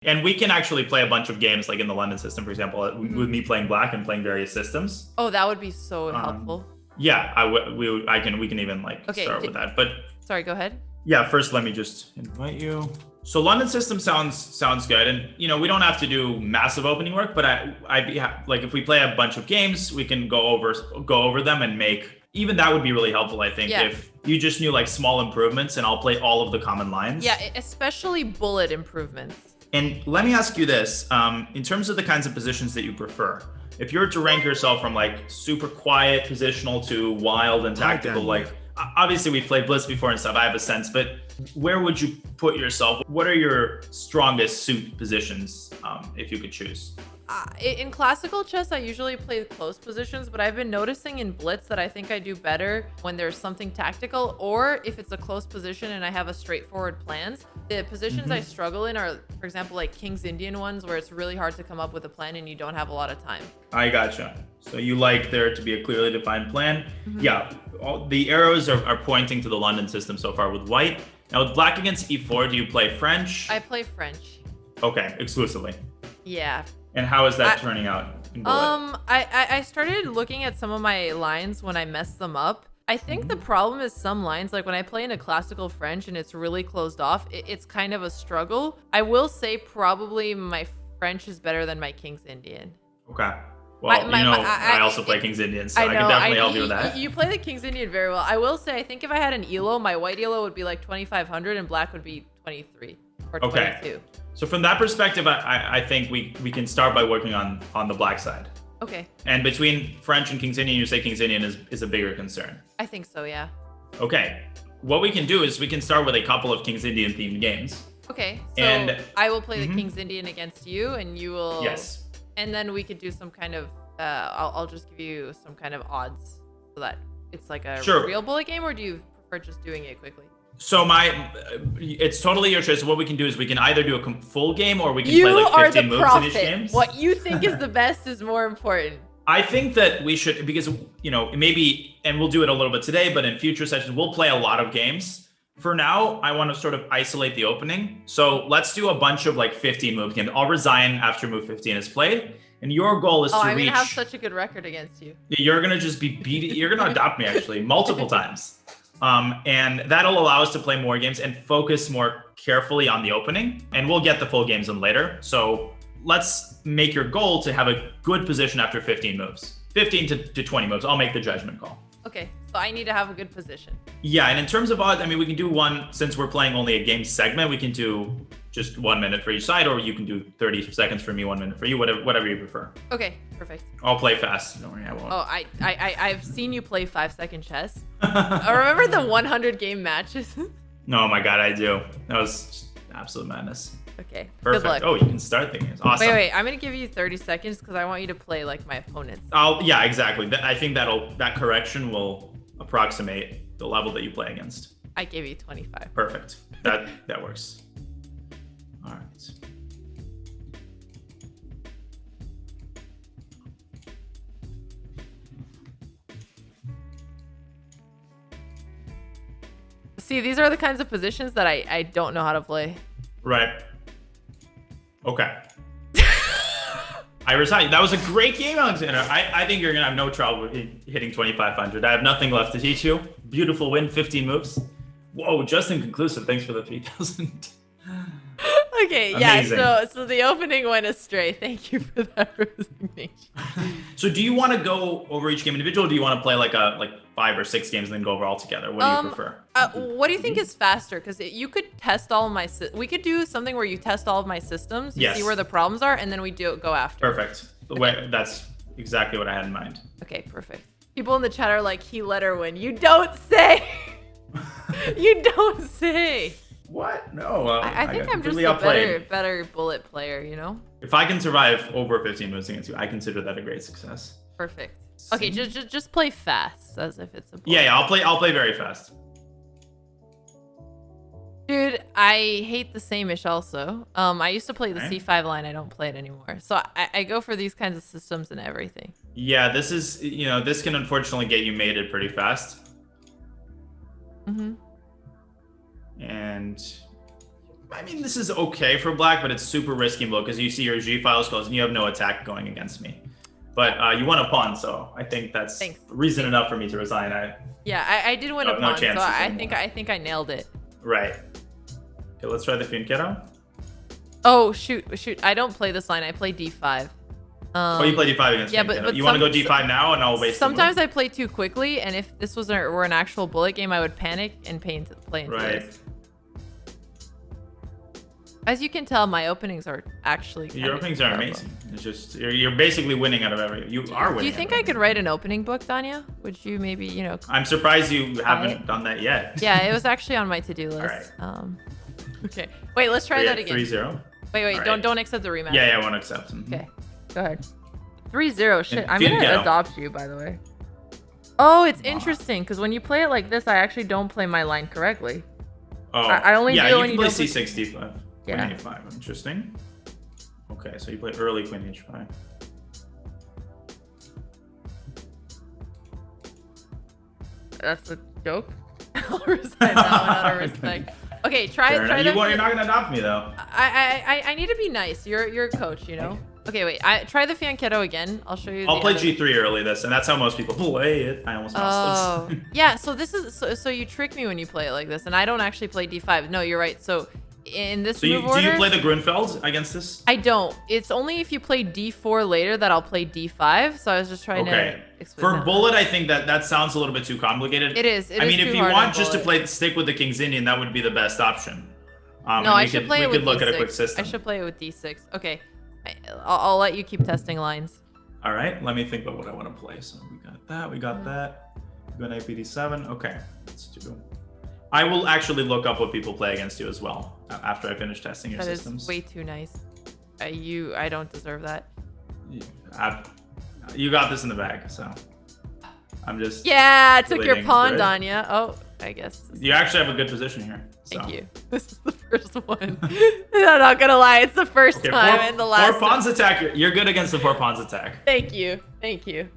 And we can actually play a bunch of games like in the London system, for example, with me playing black and playing various systems. Oh, that would be so helpful. Yeah, we can even like start with that. But sorry, go ahead. Yeah, first let me just invite you. So London system sounds good, and you know we don't have to do massive opening work, but I'd be like if we play a bunch of games, we can go over them and make even that would be really helpful. I think if you just knew like small improvements, and I'll play all of the common lines. Yeah, especially bullet improvements. And let me ask you this: in terms of the kinds of positions that you prefer, if you were to rank yourself from like super quiet positional to wild and tactical, like. Obviously, we've played Blitz before and stuff. I have a sense, but where would you put yourself? What are your strongest suit positions, if you could choose? In classical chess, I usually play close positions, but I've been noticing in Blitz that I think I do better when there's something tactical, or if it's a close position and I have a straightforward plans. The positions I struggle in are, for example, like King's Indian ones, where it's really hard to come up with a plan and you don't have a lot of time. I gotcha. So you like there to be a clearly defined plan. Yeah, the arrows are pointing to the London system so far with white. Now with black against e4, do you play French? I play French. Okay, exclusively. Yeah. And how is that turning out? I started looking at some of my lines when I messed them up. I think the problem is some lines, like when I play in a classical French and it's really closed off, it's kind of a struggle. I will say probably my French is better than my King's Indian. Okay. Well, I also play King's Indian, so I can definitely help you with that. You play the King's Indian very well. I will say, I think if I had an ELO, my white ELO would be like 2,500 and black would be 23 or 22. So from that perspective, I think we can start by working on the black side. Okay. And between French and King's Indian, you say King's Indian is a bigger concern. I think so, yeah. Okay. What we can do is we can start with a couple of King's Indian themed games. Okay. So I will play the King's Indian against you, and you will. Yes. And then we could do some kind of. I'll just give you some kind of odds so that it's like a real bullet game, or do you prefer just doing it quickly? So it's totally your choice. So what we can do is we can either do a full game or we can play like 15 moves in each game. What you think is the best is more important. I think that we should, because, maybe, and we'll do it a little bit today, but in future sessions, we'll play a lot of games. For now, I want to sort of isolate the opening. So let's do a bunch of like 15 move games. I'll resign after move 15 is played. And your goal is to reach... I'm going to have such a good record against you. You're going to just be beating... You're going to adopt me, actually, multiple times. And that'll allow us to play more games and focus more carefully on the opening. And we'll get the full games in later. So let's make your goal to have a good position after 15 moves. 15 to 20 moves. I'll make the judgment call. Okay, so I need to have a good position. Yeah, and in terms of odds, we can do one, since we're playing only a game segment, we can do just 1 minute for each side, or you can do 30 seconds for me, 1 minute for you, whatever you prefer. Okay, perfect. I'll play fast. Don't worry, I won't. Oh, I've seen you play 5-second chess. I remember the 100 game matches. No, my God, I do. That was just absolute madness. Okay, perfect. Good luck. Oh, you can start the games. Awesome. Wait, I'm gonna give you 30 seconds because I want you to play like my opponents. Yeah, exactly. I think that correction will approximate the level that you play against. I gave you 25. Perfect. That works. All right. See, these are the kinds of positions that I don't know how to play. Right. Okay. I resign. That was a great game, Alexander. I think you're going to have no trouble hitting 2,500. I have nothing left to teach you. Beautiful win, 15 moves. Whoa, just inconclusive. Thanks for the 3,000. Okay, amazing. Yeah, so the opening went astray. Thank you for that resignation. So do you want to go over each game individual, or do you want to play like 5 or 6 games and then go over all together? What do you prefer? What do you think is faster? Because you could test all of my... We could do something where you test all of my systems, you see where the problems are, and then we go after. Perfect. That's exactly what I had in mind. Okay, perfect. People in the chat are like, he let her win. You don't say! You don't say! What? No. I think I'm just a better bullet player, you know? If I can survive over 15 moves against you, I consider that a great success. Perfect. Okay, just play fast, as if it's a bullet. Yeah, I'll play very fast. Dude, I hate the same-ish also. I used to play the C5 line. I don't play it anymore. So I go for these kinds of systems and everything. Yeah, this is, this can unfortunately get you mated pretty fast. Mm-hmm. And I mean, this is okay for black, but it's super risky in blue because you see your G files closed and you have no attack going against me. But you won a pawn, so I think that's reason enough for me to resign. I did win a pawn, so I think I nailed it. Right. Okay, let's try the fianchetto. Oh shoot! I don't play this line. I play d5. Oh, you play d5 against me. But you want to go d5 now, and I'll waste. Sometimes I play too quickly, and if this were an actual bullet game, I would panic and play into this. As you can tell, my openings are actually. Your openings are amazing. It's just you're basically winning out of every. You are winning. Do you think I could write an opening book, Danya? Would you maybe I'm surprised you haven't done that yet. Yeah, it was actually on my to-do list. All right. Okay. Wait, let's try that again. 3-0. Wait, right. Don't accept the rematch. Yeah, I won't accept. Okay, go ahead. 3-0. Shit, I'm gonna adopt you, by the way. Oh, it's interesting because when you play it like this, I actually don't play my line correctly. Oh, I only do when you play c6, d5. Yeah. Queen a5. Interesting. Okay, so you play early queen h5. That's a joke. I'll resign that one out of respect. Okay, try You're not gonna adopt me though. I need to be nice. You're a coach, you know. Okay, wait. Try the fianchetto again. I'll show you. I'll play g3 early this, and that's how most people play it. I almost lost this. Yeah. So this is so you trick me when you play it like this, and I don't actually play d5. No, you're right. So in this move order, do you play the Grunfeld against this? I don't. It's only if you play d4 later that I'll play d5. So I was just trying to explain. For bullet, I think that sounds a little bit too complicated. It is. I mean, if you want just to stick with the King's Indian, that would be the best option. No, I should play it with d6. We could look d6. at a quick system. I should play it with d6. Okay. I'll let you keep testing lines. All right. Let me think about what I want to play. So we got that. We got that. Go knight bd7. Okay. Let's do. I will actually look up what people play against you as well after I finish testing your systems. That is way too nice. I don't deserve that. You got this in the bag, so I'm just. Yeah, I took your pawn, Danya. Oh, I guess. You actually have a good position here. So. Thank you. This is the first one. I'm not gonna lie, it's the first time and the last. 4 pawns attack. You're good against the 4 pawns attack. Thank you. Thank you.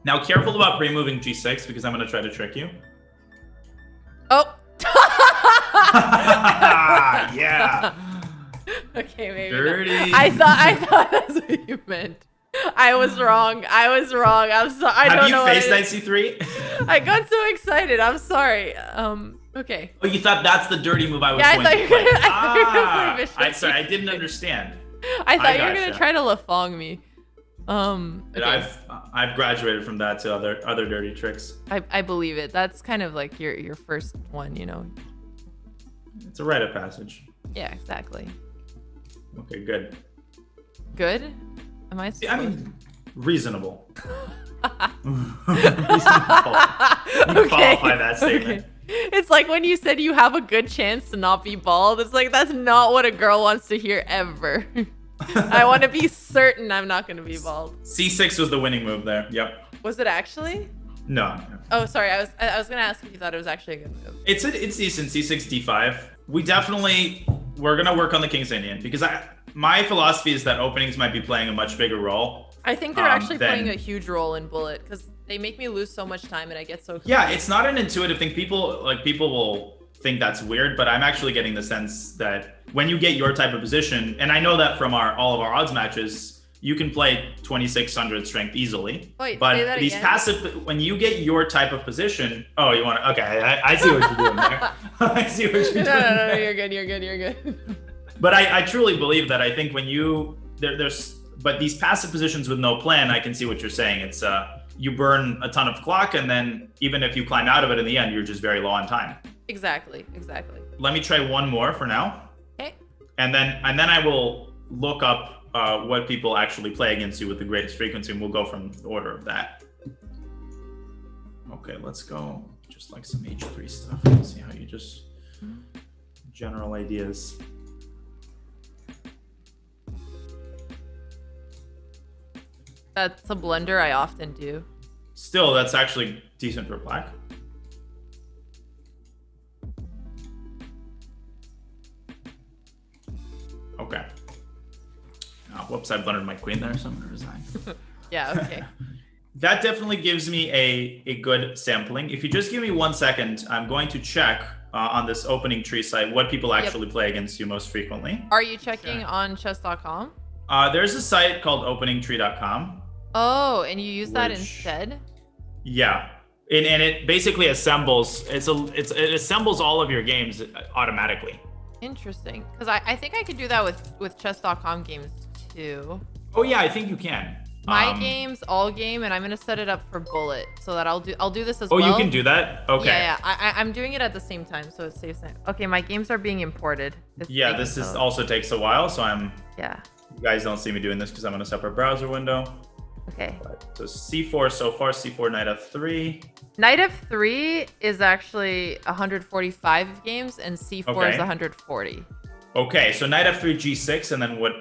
Now careful about pre-moving g6 because I'm gonna try to trick you. Oh. Yeah. Okay, maybe. Dirty. I thought that's what you meant. I was wrong. I'm sorry. I don't know. Have you faced knight c3? I got so excited. I'm sorry. Okay. Oh, you thought that's the dirty move I was going to play. Sorry, I didn't understand. I thought you were gonna try to Lafong me. Okay. I've graduated from that to other dirty tricks. I believe it. That's kind of like your first one, you know. It's a rite of passage. Yeah, exactly. Okay, good. Good? Am I? I mean, reasonable. Reasonable. You qualify that statement. Okay. It's like when you said you have a good chance to not be bald. It's like that's not what a girl wants to hear ever. I want to be certain I'm not going to be bald. C6 was the winning move there. Yep. Was it actually? No. Oh, sorry. I was going to ask if you thought it was actually a good move. It's decent. C6, D5. We're going to work on the King's Indian because my philosophy is that openings might be playing a much bigger role. I think they're actually playing a huge role in bullet because they make me lose so much time and I get so confused. Yeah, it's not an intuitive thing. People will think that's weird, but I'm actually getting the sense that when you get your type of position, and I know that from all of our odds matches, you can play 2600 strength easily. Wait, but say that these again? passive, when you get your type of position, oh, you want to? Okay, I see what you're doing there. I see what you're doing. No, you're good. But I truly believe that. I think when but these passive positions with no plan, I can see what you're saying. It's you burn a ton of clock, and then even if you climb out of it in the end, you're just very low on time. Exactly. Let me try one more for now. Okay. And then I will look up what people actually play against you with the greatest frequency, and we'll go from the order of that. Okay, let's go just like some H3 stuff. Let's see how you just general ideas. That's a blunder I often do. Still, that's actually decent for black. Okay. Oh, whoops, I blundered my queen there, so I'm gonna resign. Yeah, okay. That definitely gives me a good sampling. If you just give me 1 second, I'm going to check on this opening tree site what people actually play against you most frequently. Are you checking on chess.com? There's a site called openingtree.com. Oh, and you use that instead? Yeah. And it basically assembles it assembles all of your games automatically. Interesting. Because I think I could do that with chess.com games too. Oh yeah, I think you can. My game's all game, and I'm gonna set it up for bullet so that I'll do this as well. Oh, you can do that? Okay. Yeah. I'm doing it at the same time, so it saves time. Okay, my games are being imported. Yeah, this is also takes a while, so Yeah. You guys don't see me doing this because I'm in a separate browser window. Okay. So C4 so far, C4 knight f3. Knight f3 is actually 145 games, and C4 is 140. Okay, so knight f3, G6, and then what?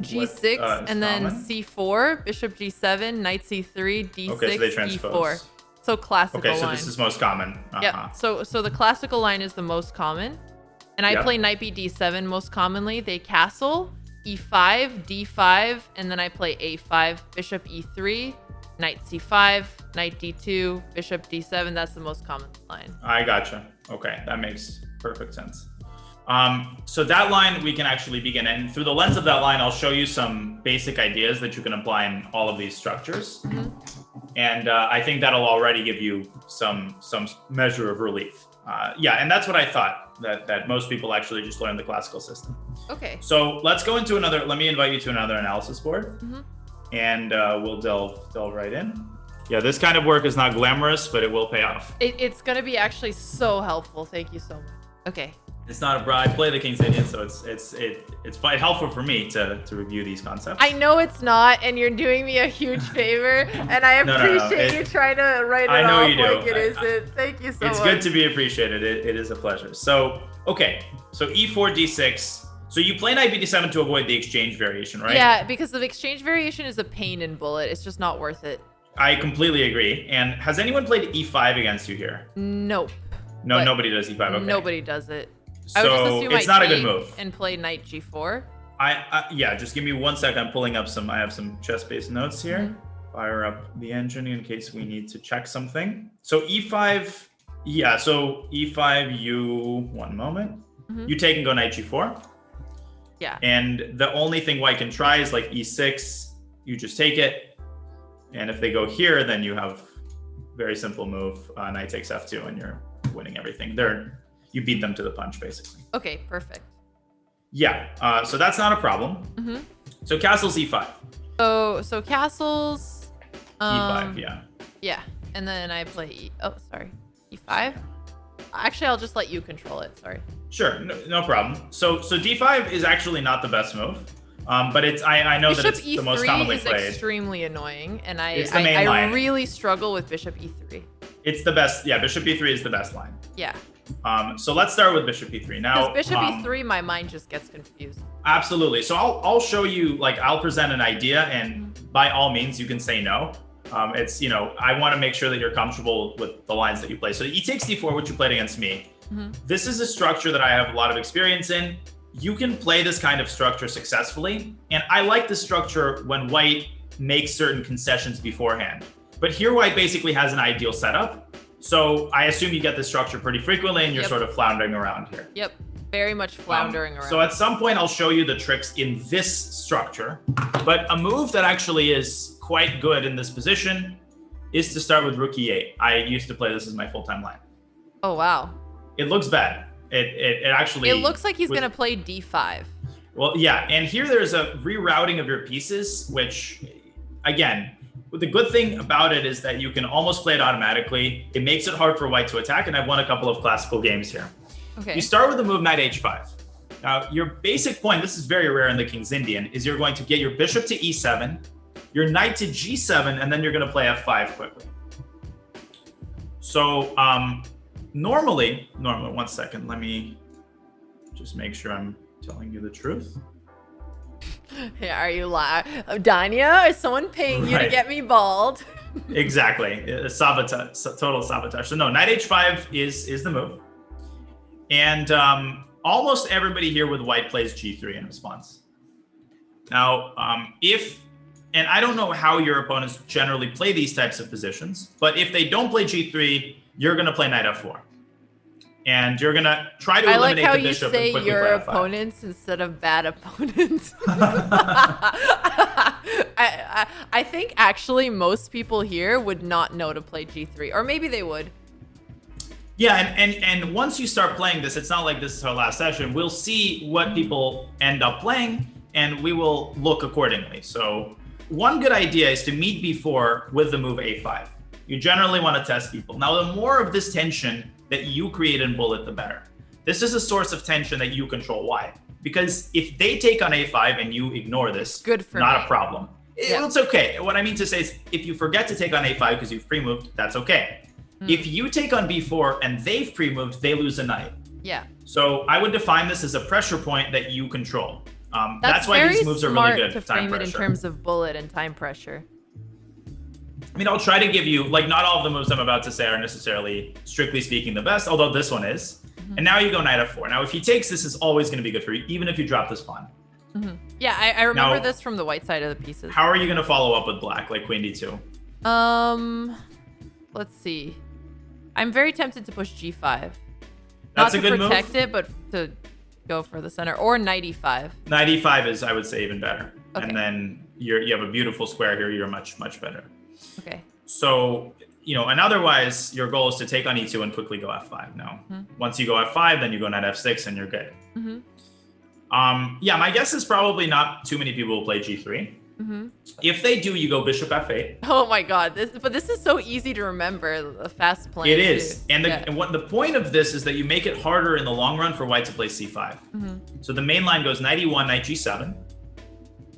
G6, and then C4, bishop G7, knight C3, D6, okay, so they transpose. E4. So classical line. Okay, so this is most common. Yeah. So the classical line is the most common, and I play knight b D7 most commonly. They castle, E5, D5, and then I play A5, bishop E3, knight C5, knight D2, bishop D7. That's the most common line. I gotcha. Okay, that makes perfect sense. So that line we can actually begin, and through the lens of that line, I'll show you some basic ideas that you can apply in all of these structures. And I think that'll already give you some measure of relief. Yeah, and that's what I thought, that most people actually just learn the classical system. Okay. So let's go into let me invite you to another analysis board, and we'll delve right in. Yeah, this kind of work is not glamorous, but it will pay off. It's going to be actually so helpful. Thank you so much. Okay. It's not a bribe. I play the King's Indian, so it's quite helpful for me to review these concepts. I know it's not, and you're doing me a huge favor, and I appreciate you trying to write it off like it isn't. Thank you so much. It's good to be appreciated. It is a pleasure. So, okay. So E4, D6. So you play knight b7 to avoid the exchange variation, right? Yeah, because the exchange variation is a pain in bullet. It's just not worth it. I completely agree. And has anyone played E5 against you here? Nope. No, nobody does E5. Okay. Nobody does it. So I would just assume it's not a good move. And play knight G4. Yeah, just give me 1 second. I'm pulling up I have some chess-based notes here. Fire up the engine in case we need to check something. So E5, yeah, so E5, one moment. You take and go knight G4. Yeah. And the only thing white can try is like E6, you just take it. And if they go here, then you have very simple move, knight takes F2, and you're winning everything. You beat them to the punch, basically. Okay, perfect. Yeah, so that's not a problem. So castles E5. So castles. E5, yeah. Yeah, and then I play E5. Actually, I'll just let you control it. Sorry. Sure, no problem. So D5 is actually not the best move, but I know that it's the most commonly played. Bishop E3 is extremely annoying, and I really struggle with Bishop E3. It's the best. Yeah, Bishop E3 is the best line. Yeah. So let's start with Bishop E3 now. Because Bishop E3, my mind just gets confused. Absolutely. So I'll show you, I'll present an idea, and by all means, you can say no. It's, I want to make sure that you're comfortable with the lines that you play. So E takes D4, which you played against me. This is a structure that I have a lot of experience in. You can play this kind of structure successfully. And I like this structure when white makes certain concessions beforehand. But here white basically has an ideal setup. So I assume you get this structure pretty frequently, and you're sort of floundering around here. Yep, very much floundering around. So at some point, I'll show you the tricks in this structure. But a move that actually is quite good in this position is to start with rook E8. I used to play this as my full-time line. Oh, wow. It looks bad. It actually... It looks like he's going to play D5. Well, yeah. And here there's a rerouting of your pieces, which, again... The good thing about it is that you can almost play it automatically. It makes it hard for white to attack, and I've won a couple of classical games here. Okay. You start with the move knight H5. Now, your basic point, this is very rare in the King's Indian, is you're going to get your bishop to E7, your knight to G7, and then you're going to play F5 quickly. So normally, 1 second, let me just make sure I'm telling you the truth. Hey, are you lying? Danya, is someone paying you to get me bald? Exactly. Sabotage, total sabotage. So no, knight H5 is the move. And almost everybody here with white plays G3 in response. Now, and I don't know how your opponents generally play these types of positions, but if they don't play G3, you're going to play knight F4. And you're gonna try to I like eliminate how the you bishop say and quickly your play F5. opponents instead of bad opponents. I think actually most people here would not know to play G3, or maybe they would. Yeah, and once you start playing this, it's not like this is our last session. We'll see what people end up playing, and we will look accordingly. So one good idea is to meet before with the move A5. You generally want to test people. Now, the more of this tension that you create in bullet, the better. This is a source of tension that you control. Why? Because if they take on A5 and you ignore this, good for not me. a problem. Yeah. It's okay. What I mean to say is if you forget to take on A5 because you've pre-moved, that's okay. If you take on B4 and they've pre-moved, they lose a knight. Yeah. So I would define this as a pressure point that you control. That's why these moves are really good. To frame it in terms of bullet and time pressure. I mean, I'll try to give you, like, not all of the moves I'm about to say are necessarily, strictly speaking, the best, although this one is. And now you go knight f4. Now, if he takes, this is always going to be good for you, even if you drop this pawn. Yeah, I remember this from the white side of the pieces. How are you going to follow up with black, like queen d2? Let's see. I'm very tempted to push g5. That's Not a good to move. protect it, but to go for the center. Or knight e5. Knight e5 is, I would say, even better. Okay. And then you have a beautiful square here. You're much, much better. Okay. So, and otherwise, your goal is to take on e2 and quickly go f5. Now, once you go f5, then you go knight f6 and you're good. Yeah, my guess is probably not too many people will play g3. If they do, you go bishop f8. Oh my god, this is so easy to remember, the fast play. It is. And the point of this is that you make it harder in the long run for white to play c5. So the main line goes knight e1, knight g7.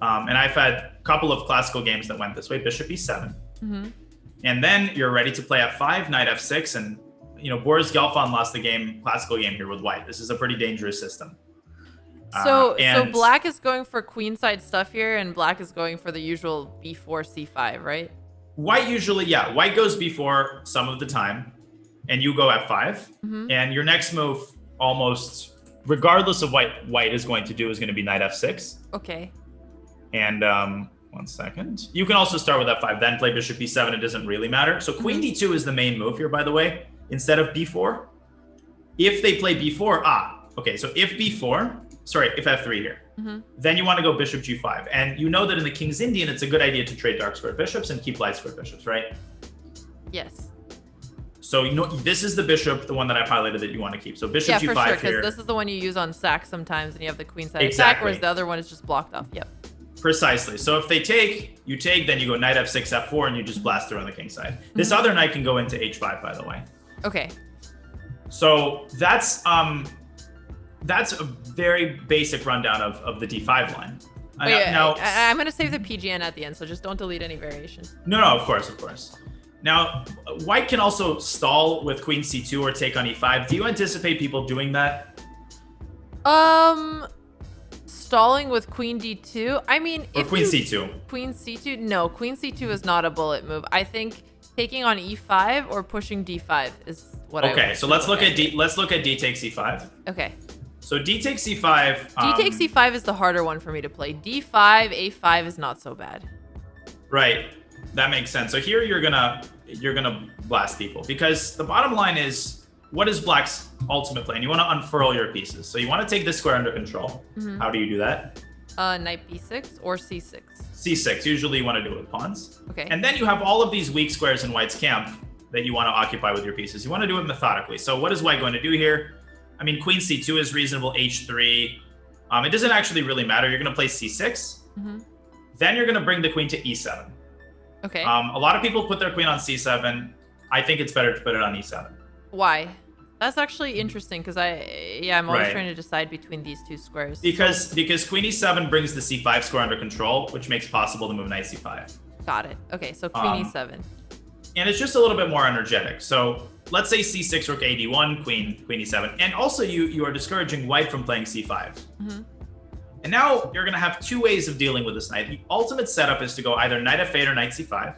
And I've had a couple of classical games that went this way, bishop e7. And then you're ready to play f5, knight f6, and Boris Gelfand lost the classical game here with white. This is a pretty dangerous system. So black is going for queenside stuff here, and black is going for the usual b4, c5, right? White usually, yeah. White goes b4 some of the time, and you go f5. And your next move, almost regardless of what white is going to do, is going to be knight f6. Okay. And 1 second. You can also start with f5, then play bishop e7. It doesn't really matter. So queen d2 is the main move here, by the way, instead of b4. If they play b4, okay, so if f3 here, then you want to go bishop g5. And you know that in the King's Indian, it's a good idea to trade dark squared bishops and keep light squared bishops, right? Yes. So this is the bishop, the one that I've highlighted that you want to keep. So bishop g5 for sure, here. because this is the one you use on sack sometimes, and you have the queenside attack, Exactly. whereas the other one is just blocked off. Yep. Precisely. So if they take, you take, then you go knight f6, f4, and you just blast through on the king side. This other knight can go into h5, by the way. Okay. So that's a very basic rundown of the d5 line. Now, I'm going to save the PGN at the end, so just don't delete any variations. No, of course. Now, white can also stall with queen c2 or take on e5. Do you anticipate people doing that? Stalling with queen d2. I mean, or queen c2. Queen c2. No, queen c2 is not a bullet move. I think taking on e5 or pushing d5 is what I would. Okay, so let's look at d. Let's look at d takes e5. Okay. So d takes e5. D takes e5 is the harder one for me to play. d5, a5 is not so bad. Right. That makes sense. So here you're gonna blast people, because the bottom line is, what is black's ultimate plan? You want to unfurl your pieces. So you want to take this square under control. How do you do that? Knight b6 or c6. C6. Usually you want to do it with pawns. Okay. And then you have all of these weak squares in white's camp that you want to occupy with your pieces. You want to do it methodically. So what is white going to do here? I mean, queen c2 is reasonable, h3. It doesn't actually really matter. You're going to play c6. Then you're going to bring the queen to e7. Okay. A lot of people put their queen on c7. I think it's better to put it on e7. Why? That's actually interesting, because I'm always trying to decide between these two squares. Because queen e7 brings the c5 square under control, which makes it possible to move knight c5. Got it. Okay, so queen e7. And it's just a little bit more energetic. So let's say c6, rook a d1, queen e7. And also you are discouraging white from playing c5. And now you're going to have two ways of dealing with this knight. The ultimate setup is to go either knight f8 or knight c5.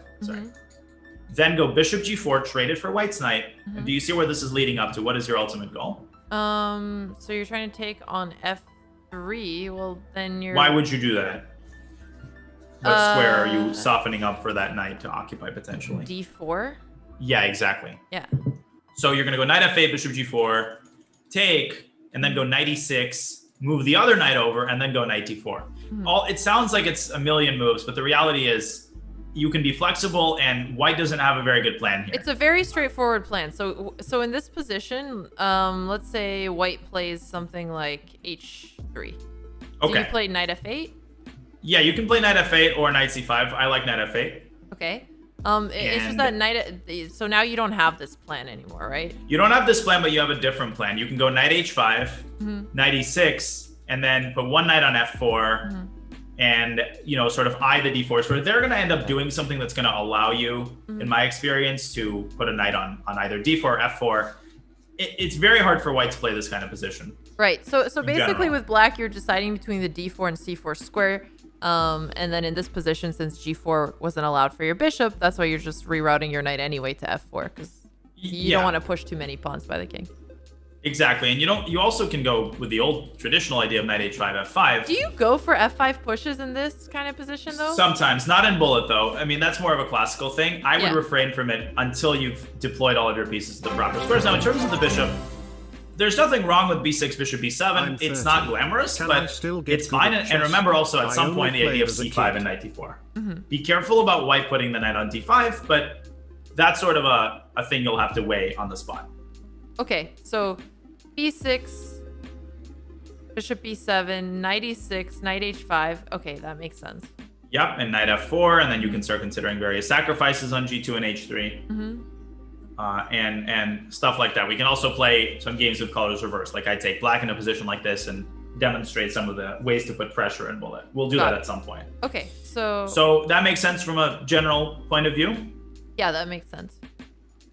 Then go bishop g4, trade it for white's knight. And do you see where this is leading up to? What is your ultimate goal? So you're trying to take on f3. Well, then you're... Why would you do that? What square are you softening up for that knight to occupy potentially? d4? Yeah, exactly. Yeah. So you're going to go knight f8, bishop g4. take, and then go knight e6, move the other knight over, and then go knight d4. It sounds like it's a million moves, but the reality is you can be flexible, and white doesn't have a very good plan here. It's a very straightforward plan. So in this position, let's say white plays something like h3. Okay. Do you play knight f8? Yeah, you can play knight f8 or knight c5. I like knight f8. Okay. It's just that knight. So now you don't have this plan anymore, right? You don't have this plan, but you have a different plan. You can go knight h5, knight e6, and then put one knight on f4, and sort of eye the d4s. Where they're going to end up doing something that's going to allow you, in my experience, to put a knight on either d4 or f4. It's very hard for white to play this kind of position. Right. So basically, with black, you're deciding between the d4 and c4 square. And then in this position, since g4 wasn't allowed for your bishop, that's why you're just rerouting your knight anyway to f4, because you don't want to push too many pawns by the king. Exactly. And you also can go with the old traditional idea of knight h5, f5. Do you go for f5 pushes in this kind of position, though? Sometimes. Not in bullet, though. I mean, that's more of a classical thing. I would refrain from it until you've deployed all of your pieces to the proper squares. Now, in terms of the bishop, there's nothing wrong with b6, bishop b7. It's not glamorous, but it's fine. And remember also, at some point, the idea of c5 and knight d4. Be careful about white putting the knight on d5, but that's sort of a thing you'll have to weigh on the spot. Okay, so b6, bishop b7, knight e6, knight h5. Okay, that makes sense. Yep, and knight f4, and then you can start considering various sacrifices on g2 and h3. And stuff like that. We can also play some games with colors reversed. Like I take black in a position like this and demonstrate some of the ways to put pressure in bullet. We'll do that at some point. Okay, so that makes sense from a general point of view? Yeah, that makes sense.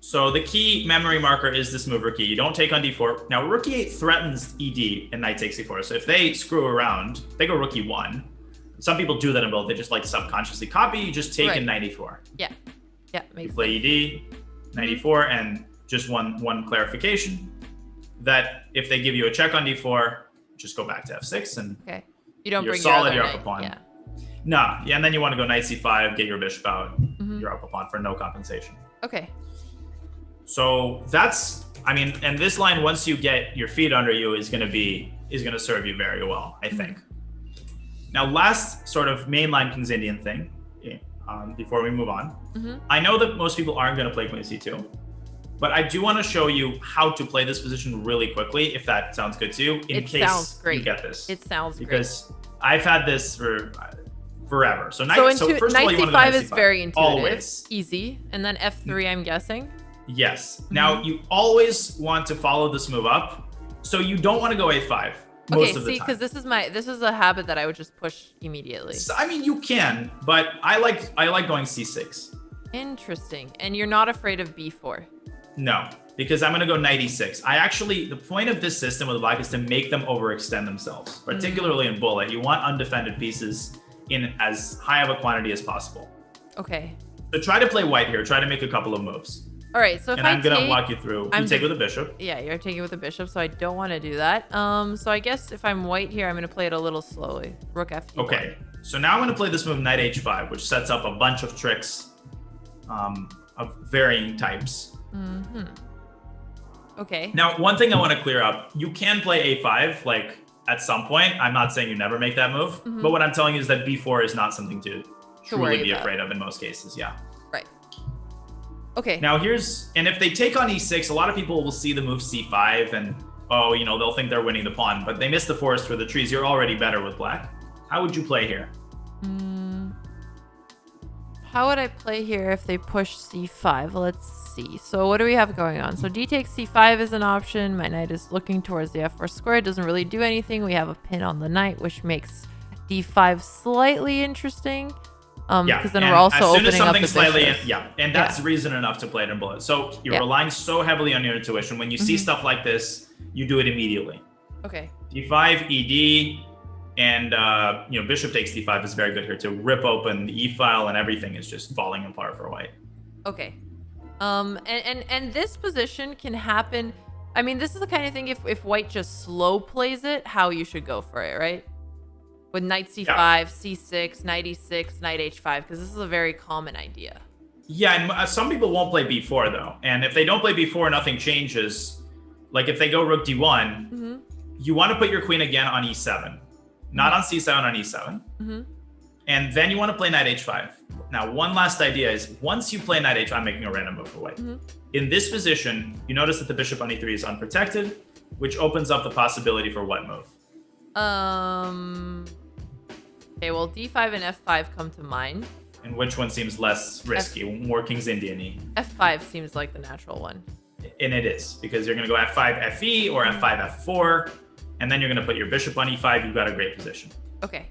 So the key memory marker is this move rook e. You don't take on d4. Now rook e8 threatens ed and knight takes e4. So if they screw around, they go rook e1. Some people do that in bullet. They just like subconsciously copy. You just take in knight e4. Yeah, makes sense. Play ed. 94, and just one clarification that if they give you a check on d4, just go back to f6 and you don't you're bring solid, your you're up a pawn. And then you want to go knight c5, get your bishop out, you're up a pawn for no compensation. Okay. So that's, and this line, once you get your feet under you, is going to serve you very well, I think. Now, last sort of mainline King's Indian thing, before we move on. I know that most people aren't going to play queen c2, but I do want to show you how to play this position really quickly, if that sounds good to you, in case you get this. It sounds great. Because I've had this for forever. So knight first of all, you want to go c5 knight is c5. very intuitive. Always. Easy. And then f3, I'm guessing. Yes. Now, you always want to follow this move up, so you don't want to go a5. Most of the time. Because this is a habit that I would just push immediately. So, you can, but I like going c6. Interesting. And you're not afraid of b4? No, because I'm going to go knight e6. The point of this system with black is to make them overextend themselves, particularly in bullet. You want undefended pieces in as high of a quantity as possible. Okay. So try to play white here. Try to make a couple of moves. All right, so if I'm going to walk you through. You take with a bishop. Yeah, you're taking with a bishop, so I don't want to do that. So I guess if I'm white here, I'm going to play it a little slowly. Rook f2. Okay, so now I'm going to play this move knight h5, which sets up a bunch of tricks of varying types. Okay. Now, one thing I want to clear up, you can play a5, like, at some point. I'm not saying you never make that move, but what I'm telling you is that b4 is not something to truly be afraid of in most cases, Right. Okay. Now and if they take on e6, a lot of people will see the move c5 and, they'll think they're winning the pawn, but they miss the forest for the trees. You're already better with black. How would you play here? How would I play here if they push c5? Let's see. So what do we have going on? So d takes c5 is an option. My knight is looking towards the f4 square. It doesn't really do anything. We have a pin on the knight, which makes d5 slightly interesting. Because then we're also opening up the bishop. And that's reason enough to play it in bullet. So you're relying so heavily on your intuition. When you see stuff like this, you do it immediately. Okay. d5, ed, and bishop takes d5 is very good here to rip open the e-file, and everything is just falling apart for white. Okay. And this position can happen. This is the kind of thing if white just slow plays it, how you should go for it, right? With knight c5, c6, knight e6, knight h5, because this is a very common idea. Yeah, and some people won't play b4, though. And if they don't play b4, nothing changes. like if they go rook d1, you want to put your queen again on e7, not on c7, on e7. And then you want to play knight h5. Now, one last idea is once you play knight h5, I'm making a random move for white. In this position, you notice that the bishop on e3 is unprotected, which opens up the possibility for what move? Okay, well, d5 and f5 come to mind. And which one seems less risky, more King's Indian-y? F5 seems like the natural one. And it is, because you're going to go f5, fe, or f5, f4, and then you're going to put your bishop on e5. You've got a great position. Okay.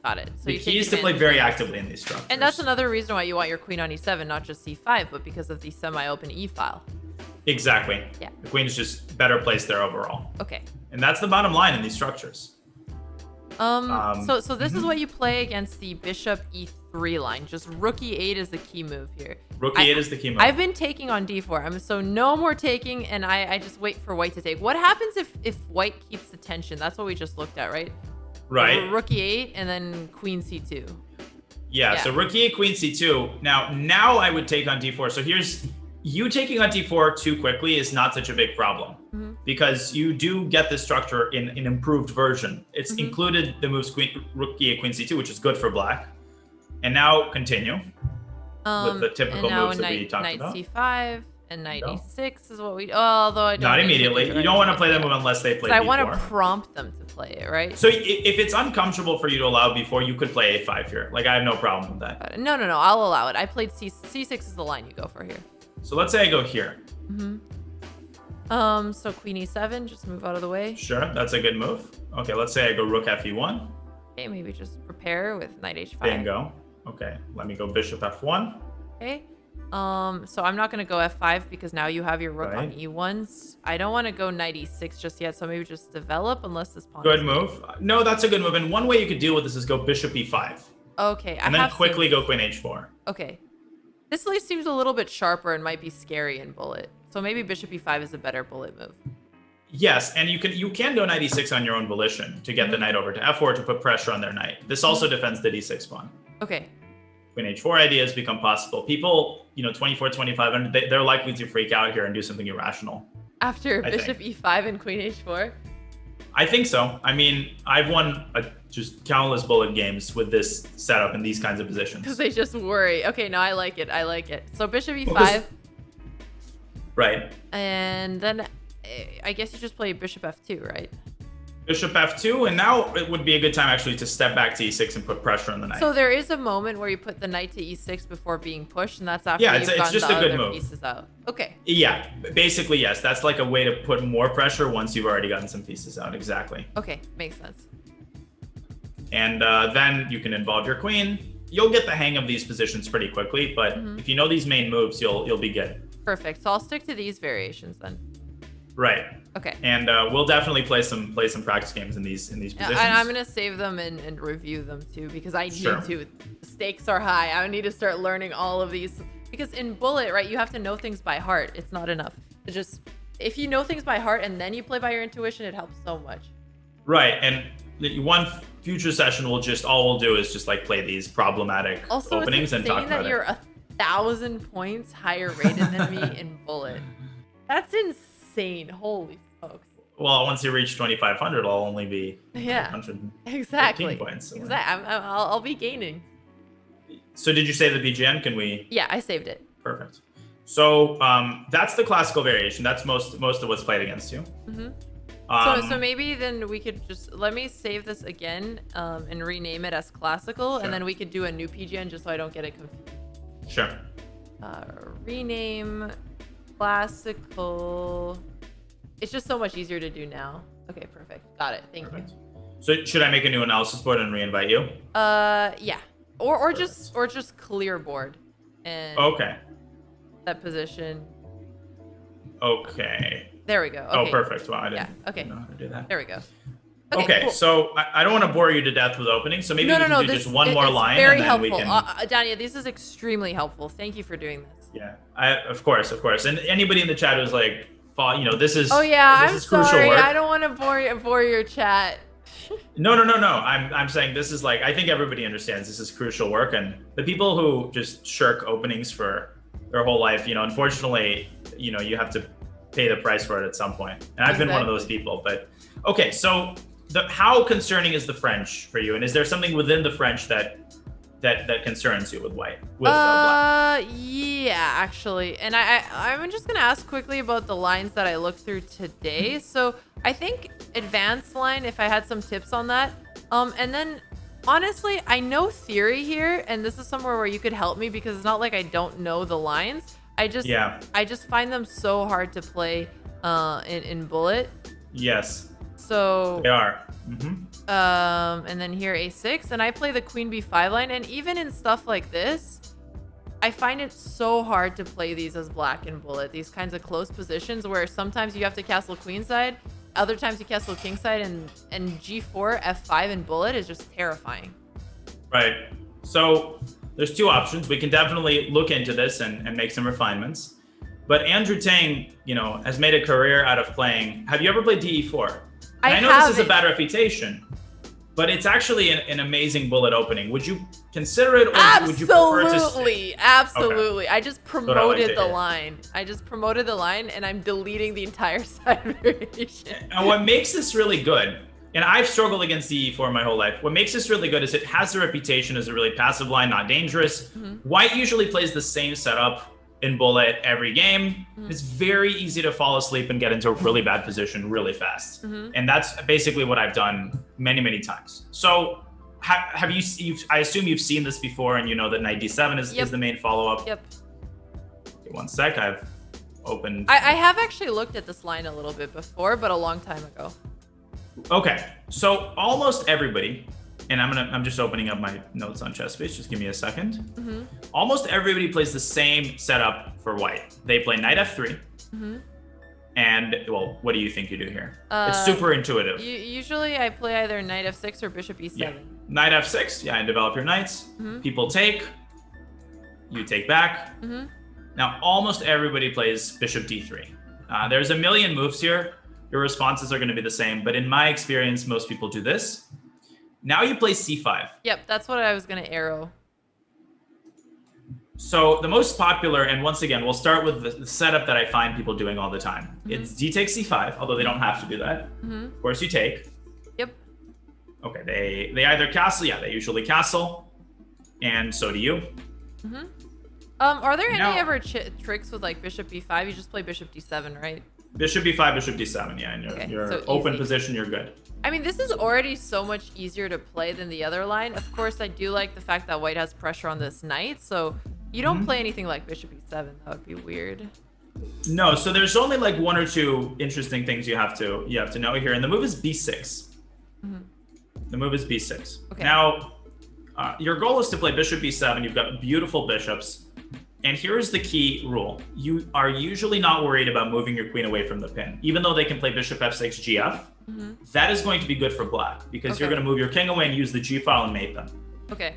Got it. So the key is to play very actively in these structures. And that's another reason why you want your queen on e7, not just c5, but because of the semi-open e file. Exactly. Yeah. The queen's just better placed there overall. Okay. And that's the bottom line in these structures. So this is what you play against the bishop e3 line. Just rook e8 is the key move here. Rook e8 is the key move. I've been taking on d4. So no more taking, and I just wait for white to take. What happens if white keeps the tension? That's what we just looked at, right? Right. Rook e8 and then queen c2. Yeah, so rook e8, queen c2. Now I would take on d4. So here's, you taking on d4 too quickly is not such a big problem because you do get this structure in an improved version. It's included the moves rook e8, queen c2, which is good for black. And now continue with the typical moves that we talked about. Knight c5 and knight e6 is what we. Although I don't. Not immediately. You don't want to play that move unless they play. I want to prompt them to play it, right? So if it's uncomfortable for you to allow b4, you could play a5 here. Like I have no problem with that. No. I'll allow it. I played c6 is the line you go for here. So let's say I go here. So queen e7, just move out of the way. Sure, that's a good move. Okay, let's say I go rook fe1. Okay, maybe just prepare with knight h5. Bingo. Okay, let me go bishop f1. Okay. So I'm not gonna go f5 because now you have your rook on e1s. I don't want to go knight e6 just yet, so maybe just develop unless this pawn. Good move. No, that's a good move. And one way you could deal with this is go bishop e5. Okay. And then quickly go queen h4. Okay. This at least seems a little bit sharper and might be scary in bullet. So maybe bishop e5 is a better bullet move. Yes, and you can go knight e6 on your own volition to get the knight over to f4 to put pressure on their knight. This also defends the d6 pawn. Okay. Queen h4 ideas become possible. People, 24, 25, and they're likely to freak out here and do something irrational. After bishop e5 and queen h4? I think so. I mean, I've won just countless bullet games with this setup in these kinds of positions. Because they just worry. Okay, no, I like it. So bishop e5. Right. And then I guess you just play bishop f2, right? Bishop f2, and now it would be a good time actually to step back to e6 and put pressure on the knight. So there is a moment where you put the knight to e6 before being pushed, and that's after it's just a good move. Pieces out. Okay. Yeah, basically yes. That's like a way to put more pressure once you've already gotten some pieces out. Exactly. Okay, makes sense. And then you can involve your queen. You'll get the hang of these positions pretty quickly, but if you know these main moves, you'll be good. Perfect. So I'll stick to these variations then. Right. Okay. And we'll definitely play some practice games in these positions. And I'm gonna save them and review them too because I need to. The stakes are high. I need to start learning all of these because in bullet, right, you have to know things by heart. It's not enough to just if you know things by heart and then you play by your intuition, it helps so much. Right. And one future session we'll do is just like play these problematic openings and talk about it. You're 1,000 points higher rated than me in bullet. That's insane. Holy smokes. Well, once you reach 2,500, it'll only be 115 points. So exactly. I'll be gaining. So did you save the BGN? Can we? Yeah, I saved it. Perfect. So that's the classical variation. That's most of what's played against you. So maybe then we could just let me save this again and rename it as classical, and then we could do a new PGN just so I don't get it confused. Sure. Rename classical. It's just so much easier to do now. Okay, perfect. Got it. Thank you. So should I make a new analysis board and re-invite you? Yeah. Or just clear board and that position. Okay. There we go. Okay. Oh, perfect. Wow, I didn't know how to do that. There we go. Okay, cool. So I don't want to bore you to death with openings, so maybe we can do just one more line. Very and then helpful. We can... Dania, this is extremely helpful. Thank you for doing this. Yeah, of course. And anybody in the chat who's like, this is I'm sorry. Work. I don't want to bore your chat. No. I'm saying this is like, I think everybody understands this is crucial work, and the people who just shirk openings for their whole life, unfortunately, you have to pay the price for it at some point. And I've been one of those people. But okay, so how concerning is the French for you? And is there something within the French that concerns you with white? Black? Yeah, actually. And I'm just gonna ask quickly about the lines that I looked through today. So I think advanced line, if I had some tips on that. And then honestly, I know theory here, and this is somewhere where you could help me because it's not like I don't know the lines. I just find them so hard to play in bullet. Yes. So they are. And then here a6, and I play the queen b5 line, and even in stuff like this, I find it so hard to play these as black in bullet. These kinds of close positions where sometimes you have to castle queenside, other times you castle kingside, and g4 f5 in bullet is just terrifying. Right. So there's two options. We can definitely look into this and make some refinements. But Andrew Tang, has made a career out of playing. Have you ever played DE4? I know this is a bad reputation, but it's actually an amazing bullet opening. Would you consider it, or would you prefer to? Absolutely. Okay. I just promoted the line. And I'm deleting the entire side variation. And what makes this really good, and I've struggled against DE4 my whole life, what makes this really good is it has a reputation as a really passive line, not dangerous. White usually plays the same setup in bullet every game. It's very easy to fall asleep and get into a really bad position really fast. And that's basically what I've done many times. So have you I assume you've seen this before, and you know that knight d7 is the main follow-up. Yep. Okay, one sec, I've opened. I have actually looked at this line a little bit before, but a long time ago. Okay, so almost everybody, and I'm just opening up my notes on ChessBase. Just give me a second. Almost everybody plays the same setup for white. They play knight f3. And, well, what do you think you do here? It's super intuitive. Usually I play either knight f6 or bishop e7. Yeah. Knight f6, and develop your knights. People take. You take back. Now, almost everybody plays bishop d3. There's a million moves here. Your responses are going to be the same. But in my experience, most people do this. Now you play c5. Yep, that's what I was going to arrow. So the most popular, and once again, we'll start with the setup that I find people doing all the time. It's d takes c5, although they don't have to do that. Of course, you take. Yep. Okay, they either castle. Yeah, they usually castle. And so do you. Are there any ever tricks with like bishop b5? You just play bishop d7, right? Bishop b5, bishop d7, yeah. In your so open position, you're good. I mean, this is already so much easier to play than the other line. Of course, I do like the fact that white has pressure on this knight, so you don't play anything like bishop e7. That would be weird. No, so there's only like one or two interesting things you have to know here, and the move is b6. The move is b6. Okay. Now, your goal is to play bishop b7. You've got beautiful bishops. And here's the key rule. You are usually not worried about moving your queen away from the pin. Even though they can play bishop f6, gf, that is going to be good for black because you're going to move your king away and use the g file and mate them. Okay.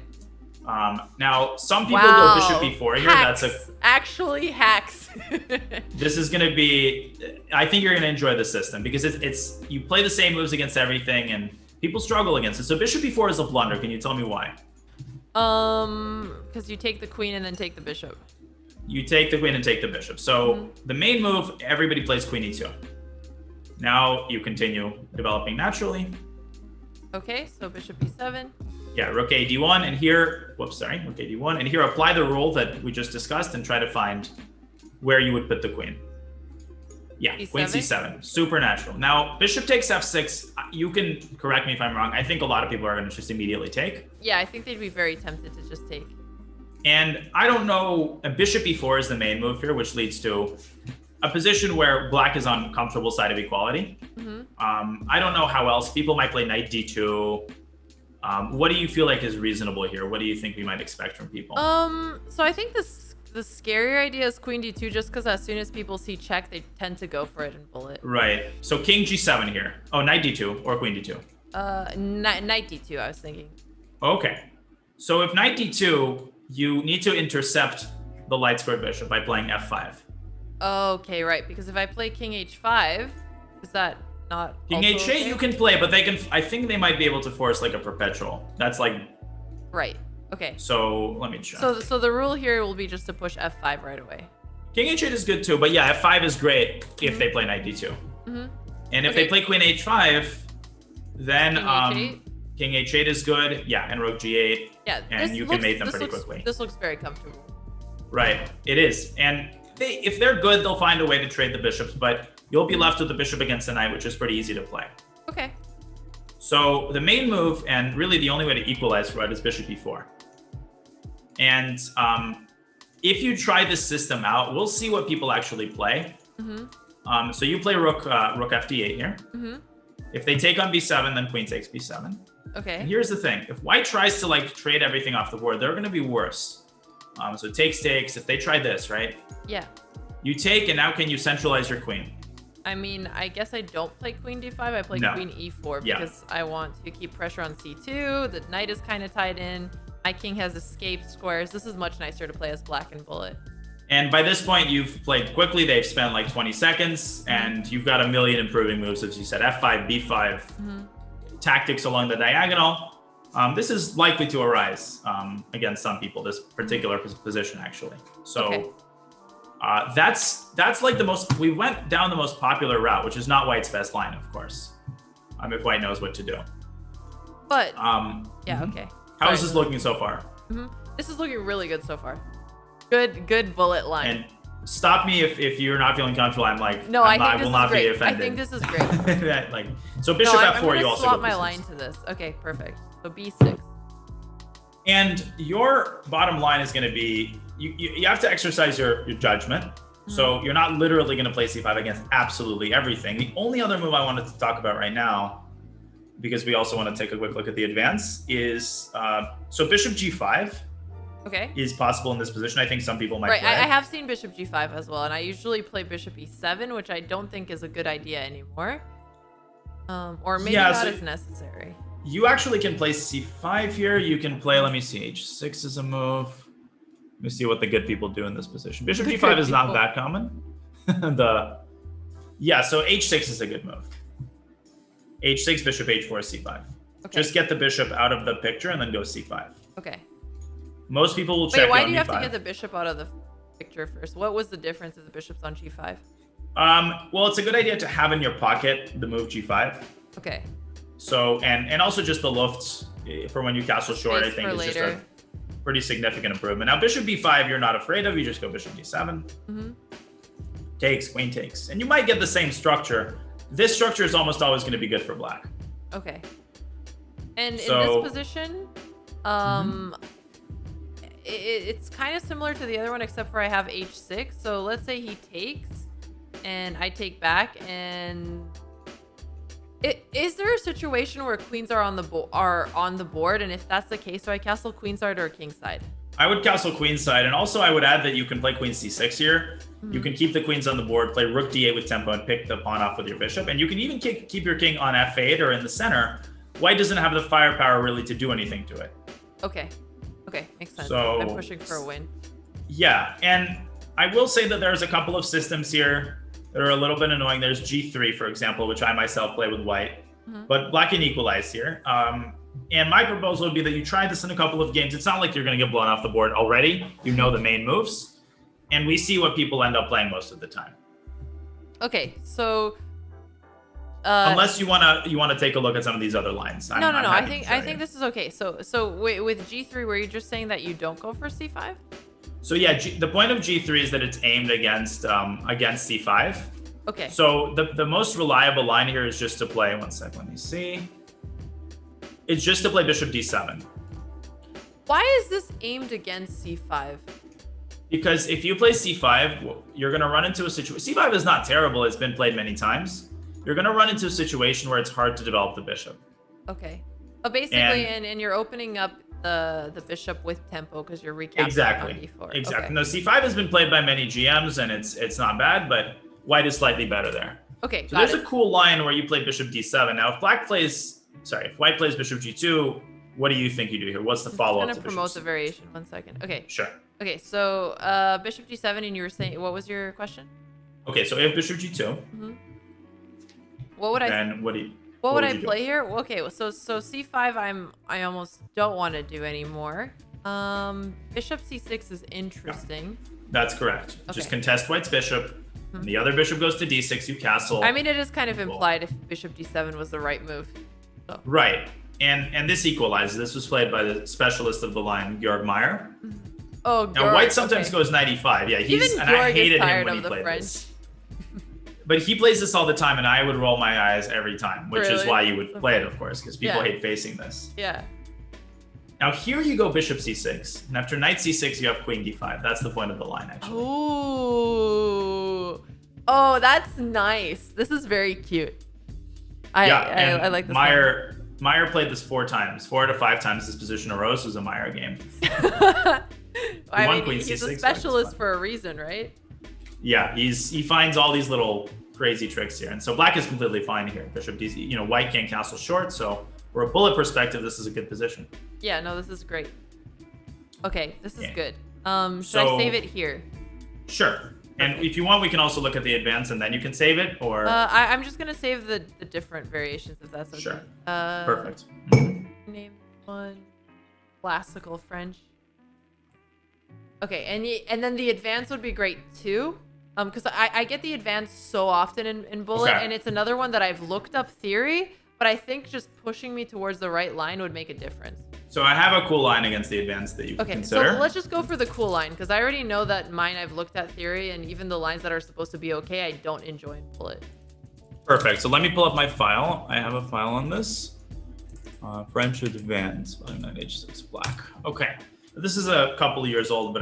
Now, some people go bishop b4 here. Hacks. Actually hacks. This is going to be, I think you're going to enjoy the system because it's you play the same moves against everything and people struggle against it. So bishop b4 is a blunder. Can you tell me why? Because you take the queen and then take the bishop. You take the queen and take the bishop. So the main move, everybody plays queen e2. Now you continue developing naturally. Okay, so bishop e7. Yeah, rook a d1, and here, rook a d1, and here apply the rule that we just discussed and try to find where you would put the queen. Yeah, e7? Queen c7, super natural. Now, bishop takes f6, you can correct me if I'm wrong. I think a lot of people are going to just immediately take. Yeah, I think they'd be very tempted to just take. And I don't know, a bishop e4 is the main move here, which leads to a position where black is on comfortable side of equality. I don't know how else. People might play knight d2. What do you feel like is reasonable here? What do you think we might expect from people? So I think the scarier idea is queen d2 just because as soon as people see check, they tend to go for it in bullet. Right. So king g7 here. Oh, knight d2 or queen d2? Knight d2, I was thinking. Okay. So if knight d2, you need to intercept the light squared bishop by playing f5. Okay, right. Because if I play king h5, is that not king h8 okay? You can play, but they can. I think they might be able to force like a perpetual. That's like. Right. Okay. So let me check. So the rule here will be just to push f5 right away. King h8 is good too, but yeah, f5 is great if they play knight d2. And if they play queen h5, then king h8 is good. Yeah, and rook g8. Yeah, and you can mate them pretty quickly. This looks very comfortable. Right, it is. And if they're good, they'll find a way to trade the bishops, but you'll be left with the bishop against the knight, which is pretty easy to play. Okay. So the main move, and really the only way to equalize for it, is bishop e4. And if you try this system out, we'll see what people actually play. So you play rook fd8 here. If they take on b7, then queen takes b7. Okay. And here's the thing. If white tries to like trade everything off the board, they're going to be worse. So takes. If they try this, right? Yeah. You take, and now can you centralize your queen? I mean, I guess I don't play queen d5. I play queen e4 because I want to keep pressure on c2. The knight is kind of tied in. My king has escaped squares. This is much nicer to play as black and bullet. And by this point, you've played quickly. They've spent like 20 seconds, and you've got a million improving moves, as you said, f5, b5, tactics along the diagonal. This is likely to arise against some people, this particular position, actually. So that's like the most, we went down the most popular route, which is not white's best line, of course, if white knows what to do. But, yeah, okay. How is this looking so far? This is looking really good so far. Good bullet line. And stop me if you're not feeling comfortable. I'm like, no, I will not be offended. I think this is great. Like, so bishop f4, you also swap go my line to this. Okay, perfect. So b6. And your bottom line is going to be, you have to exercise your judgment. So you're not literally going to play c5 against absolutely everything. The only other move I wanted to talk about right now, because we also want to take a quick look at the advance, is so bishop g5 is possible in this position. I think some people might play. I have seen bishop g5 as well, and I usually play bishop e7, which I don't think is a good idea anymore. Or maybe not as necessary. You actually can play c5 here. You can play, let me see, h6 is a move. Let me see what the good people do in this position. Bishop g5 is not that common. So h6 is a good move. h6, bishop h4, c5. Just get the bishop out of the picture and then go c5. Okay. Most people will check on Why do you b5. have to get the bishop out of the picture first? What was the difference of the bishops on g5? Well, it's a good idea to have in your pocket the move g5. Okay. So, and also just the lufts for when you castle short, I think is just a pretty significant improvement. Now, bishop b5, you're not afraid of. You just go bishop d7. Takes, queen takes. And you might get the same structure. This structure is almost always going to be good for black. Okay. And in this position, it's kind of similar to the other one, except for I have h6. So let's say he takes and I take back, and is there a situation where queens are on the board? And if that's the case, do I castle queenside or kingside? I would castle queenside, and also I would add that you can play queen c6 here. You can keep the queens on the board, play rook d8 with tempo, and pick the pawn off with your bishop. And you can even keep your king on f8 or in the center. White doesn't have the firepower really to do anything to it. Okay, makes sense. So, I'm pushing for a win. Yeah, and I will say that there's a couple of systems here that are a little bit annoying. There's g3, for example, which I myself play with white, but black can equalize here. And my proposal would be that you try this in a couple of games. It's not like you're going to get blown off the board already. You know the main moves, and we see what people end up playing most of the time. Okay, so unless you want to take a look at some of these other lines. No. I think this is okay. So with g3, were you just saying that you don't go for c5? So yeah, the point of g3 is that it's aimed against c5. Okay. So the most reliable line here is just to play. One sec, let me see. It's just to play bishop d7. Why is this aimed against c5? Because if you play c5, you're going to run into a situation. c5 is not terrible. It's been played many times. You're going to run into a situation where it's hard to develop the bishop. Okay. But basically, and you're opening up the bishop with tempo because you're recapturing on d4. Exactly. Okay. No, c5 has been played by many GMs, and it's not bad, but white is slightly better there. Okay, so there's a cool line where you play bishop d7. Now, if white plays bishop g2, what do you think you do here? What's the follow-up to bishop? I'm going to promote the variation. 1 second. Okay. Sure. Okay, so bishop g7, and you were saying, what was your question? Okay, so if bishop g2, what would I? Then what would I play here? Okay, so c5, I almost don't want to do anymore. Bishop c6 is interesting. That's correct. Okay. Just contest white's bishop. And the other bishop goes to d6, you castle. I mean, it is kind of implied if bishop d7 was the right move. So. Right. And this equalizes. This was played by the specialist of the line, Georg Meyer. Oh, now, white sometimes goes knight e5. Yeah, Even and I hated him when of he the played French. this. But he plays this all the time, and I would roll my eyes every time, which is why you would play it, of course, because people hate facing this. Yeah. Now here you go bishop c6, and after knight c6, you have queen d5. That's the point of the line, actually. Ooh. Oh, that's nice. This is very cute. I like this. Meyer played this 4 times. 4 out of 5 times this position arose was a Meyer game. I mean, he's a specialist for a reason, right? Yeah, he finds all these little crazy tricks here, and so black is completely fine here. Bishop d, white can't castle short, so from a bullet perspective, this is a good position. Yeah, no, this is great. Okay, this is good. Should I save it here? Sure. And if you want, we can also look at the advance, and then you can save it, or... I'm just going to save the different variations, if that's okay. Sure. Perfect. Name one. Classical French. Okay, and then the advance would be great, too. Because I get the advance so often in bullet, and it's another one that I've looked up theory, but I think just pushing me towards the right line would make a difference. So I have a cool line against the advance that you can consider. So let's just go for the cool line, because I already know that mine I've looked at theory, and even the lines that are supposed to be okay, I don't enjoy in bullet. Perfect. So let me pull up my file. I have a file on this. French advance, knight h6 black. Okay. This is a couple of years old, but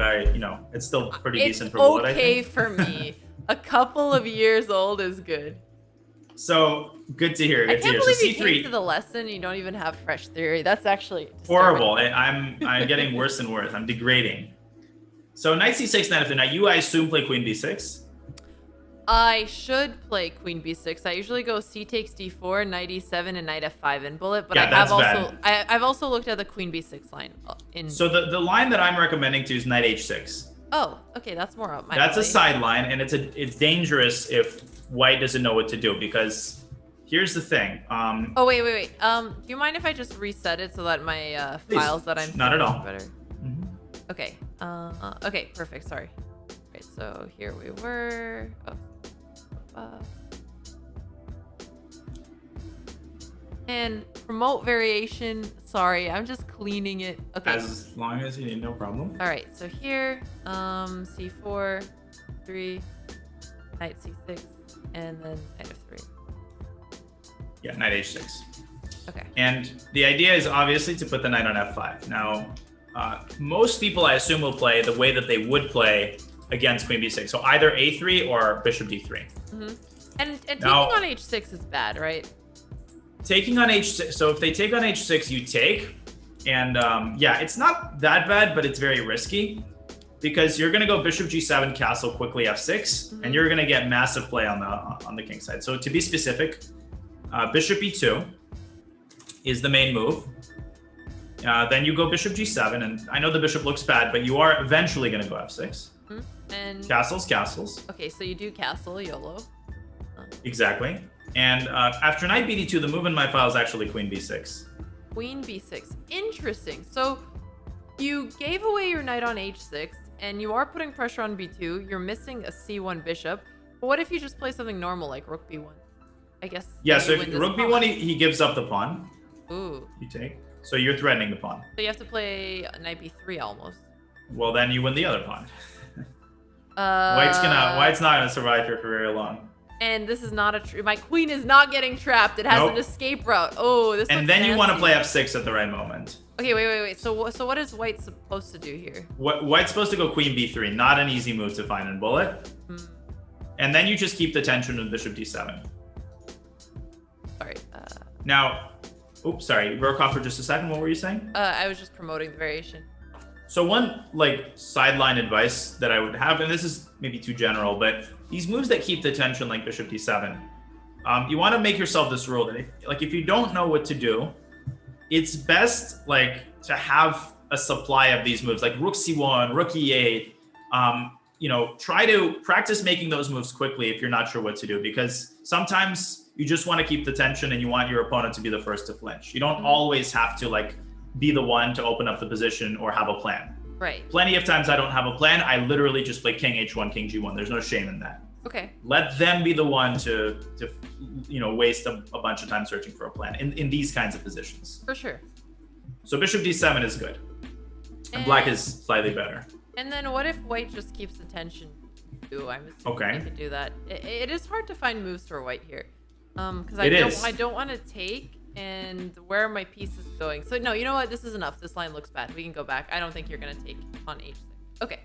it's still pretty decent for bullet, I think. It's okay for me. A couple of years old is good. So good to hear. I can't believe you came to the lesson. You don't even have fresh theory. That's actually horrible. I'm getting worse and worse. I'm degrading. So knight c6, knight f3. Now you, I assume, play queen b6. I should play queen b6. I usually go c takes d4, knight e7, and knight f5 in bullet. But I've also looked at the queen b6 line. So the line that I'm recommending to is knight h6. Oh, okay, that's more up my That's a side line, and it's dangerous if white doesn't know what to do, because here's the thing. Oh wait. Do you mind if I just reset it so that my files that I'm not at all better? Mm-hmm. Okay. Okay. Perfect. Sorry. Okay. So here we were. And promote variation. Sorry, I'm just cleaning it. Okay. As long as you need, no problem. All right. So here, c4, 3, knight c6, and then knight f3. Yeah, knight h6. Okay. And the idea is obviously to put the knight on f5. Now, most people, I assume, will play the way that they would play against queen b6. So either a3 or bishop d3. Mm-hmm. And taking on h6 is bad, right? Taking on h6. So if they take on h6, you take. And it's not that bad, but it's very risky, because you're going to go bishop g7, castle, quickly f6, and you're going to get massive play on the king side. So to be specific, bishop e2 is the main move. Then you go bishop g7, and I know the bishop looks bad, but you are eventually going to go f6. And castles. Okay, so you do castle, YOLO. Exactly. And after knight bd2, the move in my file is actually queen b6. Queen b6. Interesting. So you gave away your knight on h6, and you are putting pressure on b2. You're missing a c1 bishop. But what if you just play something normal like rook b1? I guess. Yeah, so if rook b1, he gives up the pawn. Ooh. You take. So you're threatening the pawn. So you have to play knight b3 almost. Well, then you win the other pawn. White's not gonna survive here for very long. And this is not my queen is not getting trapped. It has an escape route. Oh, this. And then you want to play f6 at the right moment. Okay, wait. So what is white supposed to do here? White's supposed to go queen b3. Not an easy move to find in bullet. And then you just keep the tension with bishop d7. Sorry. Now, oops, sorry. You broke off for just a second. What were you saying? I was just promoting the variation. So one sideline advice that I would have, and this is maybe too general, but these moves that keep the tension like bishop d7, you want to make yourself this rule that if you don't know what to do, it's best to have a supply of these moves like rook c1, rook e8. Try to practice making those moves quickly if you're not sure what to do, because sometimes you just want to keep the tension and you want your opponent to be the first to flinch. You don't always have to be the one to open up the position or have a plan. Right. Plenty of times I don't have a plan. I literally just play king h1, king g1. There's no shame in that. Okay. Let them be the one to waste a bunch of time searching for a plan in these kinds of positions. For sure. So bishop d7 is good. And black is slightly better. And then what if white just keeps attention? Ooh, I'm assuming Okay. I could do that. It is hard to find moves for white here. Because I don't want to take, and where are my pieces going? So no, you know what? This is enough. This line looks bad. We can go back. I don't think you're gonna take on h6. Okay.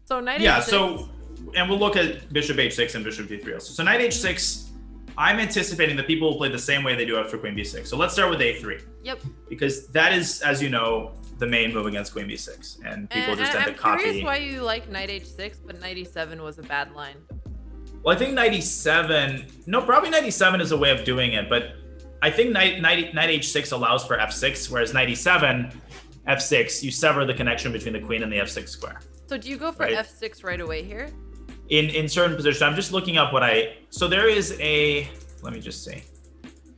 So knight h6. So and we'll look at bishop h6 and bishop d3 also. So knight h6, I'm anticipating that people will play the same way they do after queen b6. So let's start with a3. Yep. Because that is, as you know, the main move against queen b6, and people just tend to copy. I'm curious why you like knight h6, but knight e7 was a bad line. Well, I think knight e7, no, probably knight e7 is a way of doing it, but I think knight h6 allows for f6, whereas knight e7, f6, you sever the connection between the queen and the f6 square. So do you go for f6 right away here? In certain positions, I'm just looking up so there is let me just see.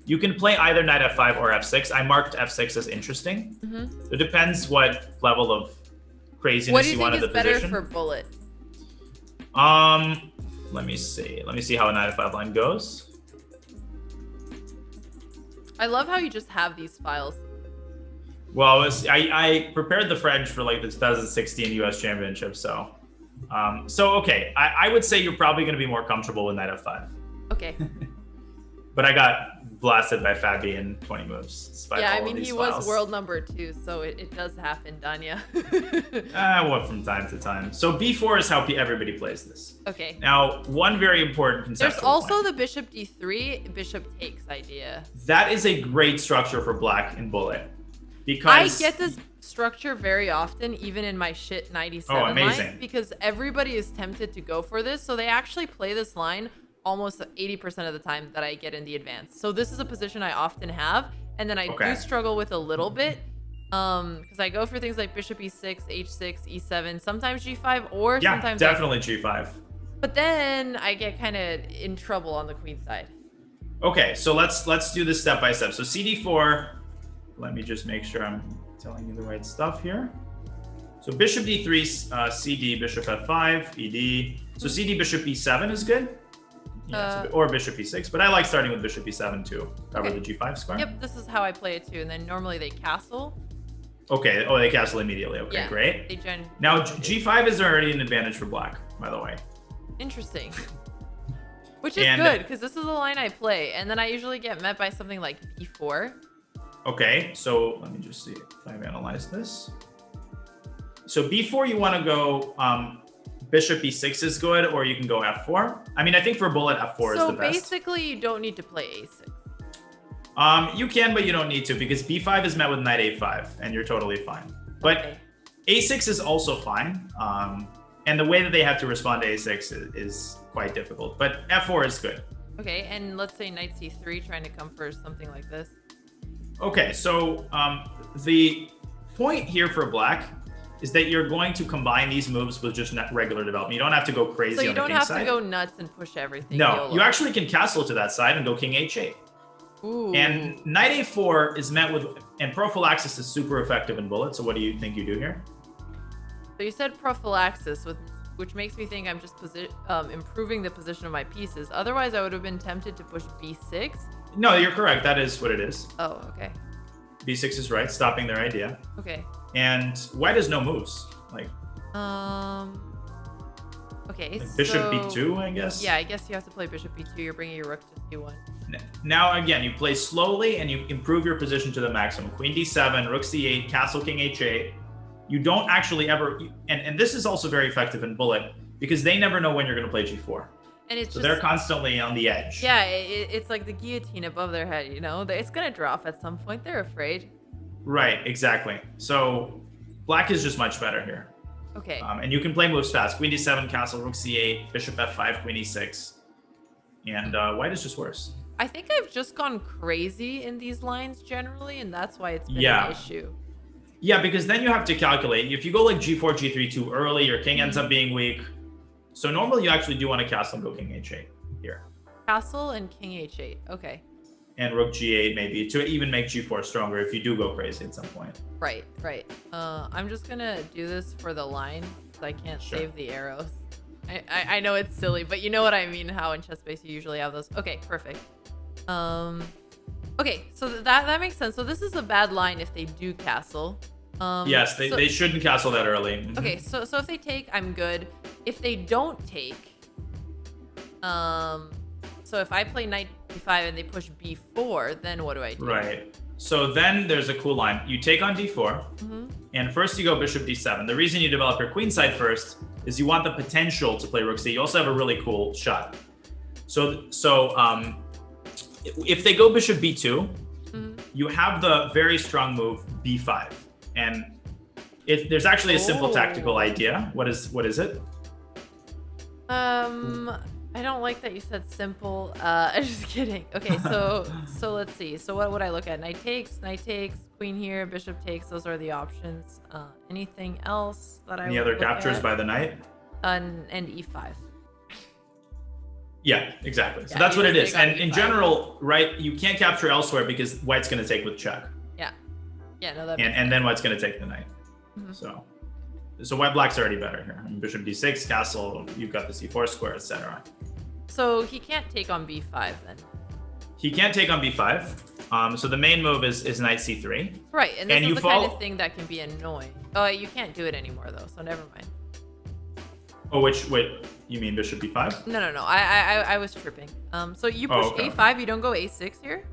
You can play either knight f5 or f6. I marked f6 as interesting. It depends what level of craziness you want in the position. What do you think is better for bullet? Let me see. Let me see how a knight f5 line goes. I love how you just have these files. Well, I prepared the French for like the 2016 U.S. Championship, so okay. I would say you're probably going to be more comfortable with knight f5. Okay. But I got blasted by Fabi in 20 moves. Yeah, I mean, he was world number 2, so it does happen, Danya. Well, from time to time. So b4 is how everybody plays this. Okay. Now, one very important conceptual There's also point. the bishop d3, bishop takes idea. That is a great structure for black in bullet. Because I get this structure very often, even in my shit 97 line, because everybody is tempted to go for this. So they actually play this line almost 80% of the time that I get in the advance. So this is a position I often have, and then I do struggle with a little bit, because I go for things like bishop e6, h6, e7, sometimes g5, or sometimes definitely g5. But then I get kind of in trouble on the queen side. Okay, so let's do this step by step. So cd4. Let me just make sure I'm telling you the right stuff here. So bishop d3, cd, bishop f5, ed. So cd, bishop e7 is good. Yeah, or bishop e6, but I like starting with bishop e7 to cover the g5 square. Yep, this is how I play it too. And then normally they castle. Okay, they castle immediately. Okay, great. Now g5 is already an advantage for black, by the way. Interesting. Which is good, because this is the line I play. And then I usually get met by something like b4. Okay, so let me just see if I've analyzed this. So b4, you want to go bishop e6 is good, or you can go f4. I mean, I think for bullet, f4 is the best. So basically, you don't need to play a6. You can, but you don't need to, because b5 is met with knight a5, and you're totally fine. But a6 is also fine. And the way that they have to respond to a6 is quite difficult. But f4 is good. Okay, and let's say knight c3, trying to come for something like this. Okay, so the point here for black is that you're going to combine these moves with just regular development. You don't have to go crazy on the king side. So you don't have to go nuts and push everything. No, YOLO. You actually can castle to that side and go king h8. Ooh. And knight a4 is met with, and prophylaxis is super effective in bullet. So what do you think you do here? So you said prophylaxis, which makes me think I'm just improving the position of my pieces. Otherwise, I would have been tempted to push b6. No, you're correct. That is what it is. Oh, okay. b6 is right, stopping their idea. Okay. And white has no moves. Okay. Like bishop b2, I guess. Yeah, I guess you have to play bishop b2. You're bringing your rook to c1. Now again, you play slowly and you improve your position to the maximum. Queen d7, rook c8, castle king h8. You don't actually ever, and this is also very effective in bullet because they never know when you're going to play g4. And so they're constantly on the edge. Yeah, it's like the guillotine above their head, you know? It's going to drop at some point. They're afraid. Right, exactly. So black is just much better here. Okay. And you can play moves fast. Queen d7, castle, rook c8, bishop f5, queen e6. And white is just worse. I think I've just gone crazy in these lines generally, and that's why it's been an issue. Yeah, because then you have to calculate. If you go like g4, g3 too early, your king ends up being weak. So normally you actually do want to castle and go king h8 here. Castle and king h8. Okay. and rook g8 maybe to even make g4 stronger if you do go crazy at some point. Right. I'm just gonna do this for the line because I can't save the arrows. I know it's silly, but you know what I mean, how in chess base you usually have those. Okay, perfect. Okay, so that makes sense. So this is a bad line if they do castle. Yes, they shouldn't castle that early. Okay, so if they take, I'm good. If they don't take, so if I play knight b5 and they push b4, then what do I do? Right. So then there's a cool line. You take on d4, and first you go bishop d7. The reason you develop your queenside first is you want the potential to play rook c. You also have a really cool shot. So if they go bishop b2, you have the very strong move b5, and there's actually a simple tactical idea. What is it? I don't like that you said simple. I'm just kidding. Okay, so let's see. So what would I look at? Knight takes, queen here, bishop takes. Those are the options. Anything else that I Any other captures by the knight? And e5. Yeah, exactly. So that's what it is. And in general, right, you can't capture elsewhere because white's going to take with check. Yeah, no, that and then white's going to take the knight. So white black's already better here. Bishop d6, castle, you've got the c4 square, etc. So he can't take on b5 then. He can't take on b5. So the main move is knight c3. Right, and this is the kind of thing that can be annoying. Oh, you can't do it anymore though, so never mind. Oh, wait, you mean bishop b5? No. I was tripping. So you push a5, you don't go a6 here?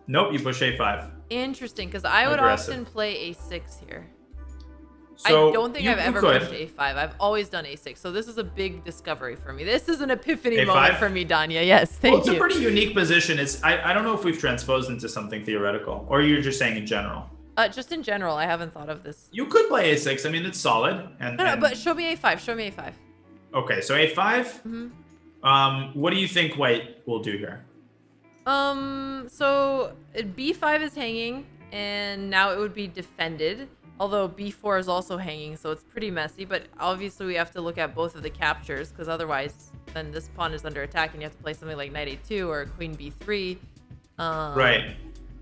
Nope, you push a5. Interesting, because I would often play a6 here. So I don't think I've ever pushed a5. I've always done a6. So this is a big discovery for me. This is an epiphany moment for me, Danya. Yes, thank you. It's a pretty unique position. I don't know if we've transposed into something theoretical, or you're just saying in general. Just in general, I haven't thought of this. You could play a6. I mean, it's solid. No, but show me a5. Show me a5. Okay, so a5. What do you think white will do here? So b5 is hanging, and now it would be defended. Although b4 is also hanging, so it's pretty messy. But obviously, we have to look at both of the captures, because otherwise, then this pawn is under attack, and you have to play something like knight a2 or queen b3. Right,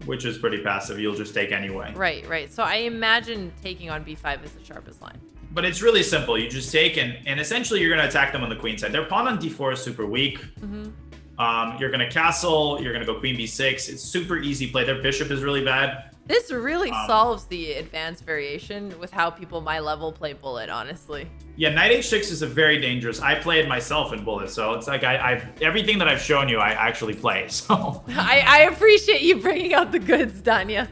which is pretty passive. You'll just take anyway. Right. So I imagine taking on b5 is the sharpest line. But it's really simple. You just take, and essentially, you're going to attack them on the queen side. Their pawn on d4 is super weak. You're going to castle. You're going to go queen b6. It's super easy play. Their bishop is really bad. This really solves the advanced variation with how people my level play bullet, honestly. Yeah, knight h6 is a very dangerous. I play it myself in bullet, so it's like everything that I've shown you, I actually play. So I appreciate you bringing out the goods, Danya.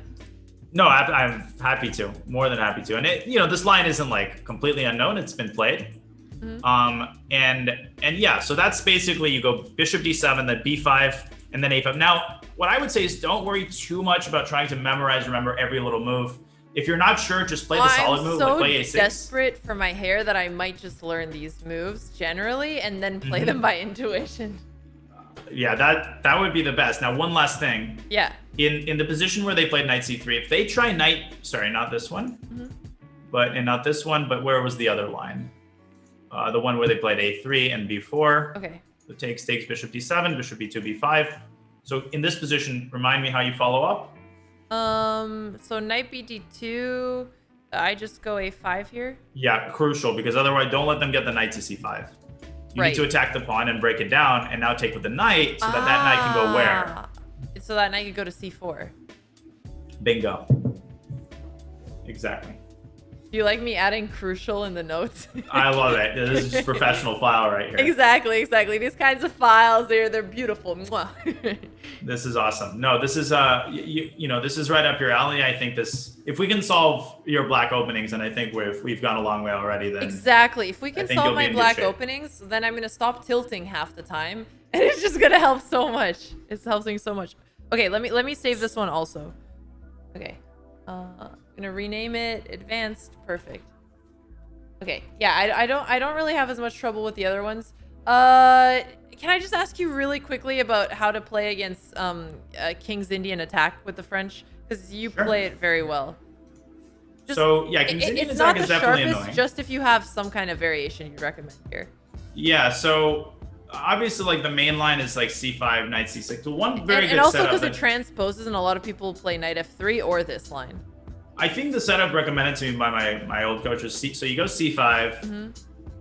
No, I'm happy to, more than happy to. And this line isn't like completely unknown. It's been played. And yeah, so that's basically you go bishop d7, then b5, and then a5. Now, what I would say is don't worry too much about trying to remember every little move. If you're not sure, just play the solid move, like play a6. I'm so desperate for my hair that I might just learn these moves generally and then play them by intuition. Yeah, that would be the best. Now, one last thing. Yeah. In the position where they played knight c3, if they try not this one, not this one, but where was the other line? The one where they played a3 and b4. Okay. So takes bishop d7, bishop b2, b5. So in this position, remind me how you follow up. So knight bd2, I just go a5 here. Yeah, crucial, because otherwise don't let them get the knight to c5. You need to attack the pawn and break it down, and now take with the knight so that knight can go where? So that knight can go to c4. Bingo. Exactly. Do you like me adding crucial in the notes? I love it. This is just professional file right here. Exactly. These kinds of files, they're beautiful. This is awesome. No, this is this is right up your alley. I think if we can solve your black openings, and I think we've gone a long way already. Then exactly. If we can solve my black openings, then I'm gonna stop tilting half the time, and it's just gonna help so much. It's helping so much. Okay, let me save this one also. Okay. I'm gonna rename it advanced. Perfect. Okay, yeah, I don't really have as much trouble with the other ones. Can I just ask you really quickly about how to play against King's Indian attack with the French, because you play it very well. King's Indian attack is definitely annoying. Just if you have some kind of variation you'd recommend here. Yeah, so obviously, like the main line is like c5, knight c6. So one very good and also setup. because it transposes, and a lot of people play knight f3 or this line. I think the setup recommended to me by my old coach is so you go c5,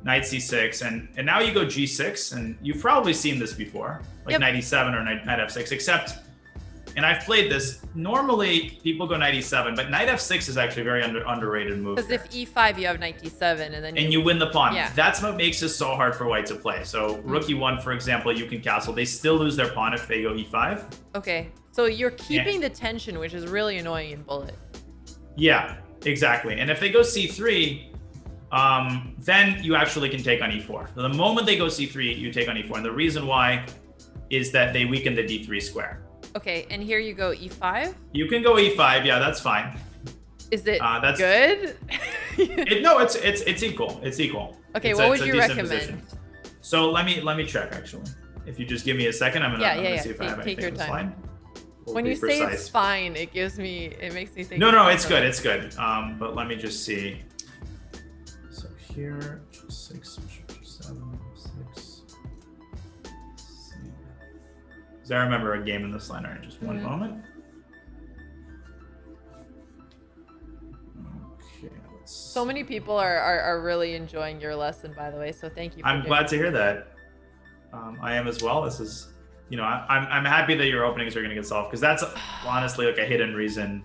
knight c6, and now you go g6, and you've probably seen this before, like knight e7 or knight f6, except, and I've played this, normally people go knight e7, but knight f6 is actually a very underrated move. Because if e5, you have knight d7, and then you win the pawn. Yeah. That's what makes this so hard for white to play. So rook e1, for example, you can castle. They still lose their pawn if they go e5. Okay, so you're keeping the tension, which is really annoying in bullet. Yeah, exactly. And if they go c3, then you actually can take on e4. So the moment they go c3, you take on e4. And the reason why is that they weaken the d3 square. Okay, and here you go e5? You can go e5. Yeah, that's fine. Is it that's good? No, it's equal. It's equal. Okay, it's what a, would it's a you decent recommend? Position. So let me check, actually. If you just give me a second, I'm gonna see if I have anything in this line. When you say it's fine, it makes me think. No, it's good. It's good. But let me just see. So here, G6, G7, 6. Because I remember a game in this line. All right, just one moment. Okay, so many people are really enjoying your lesson, by the way. So thank you. I'm glad to hear that. I am as well. This is. I'm happy that your openings are going to get solved, because that's honestly like a hidden reason.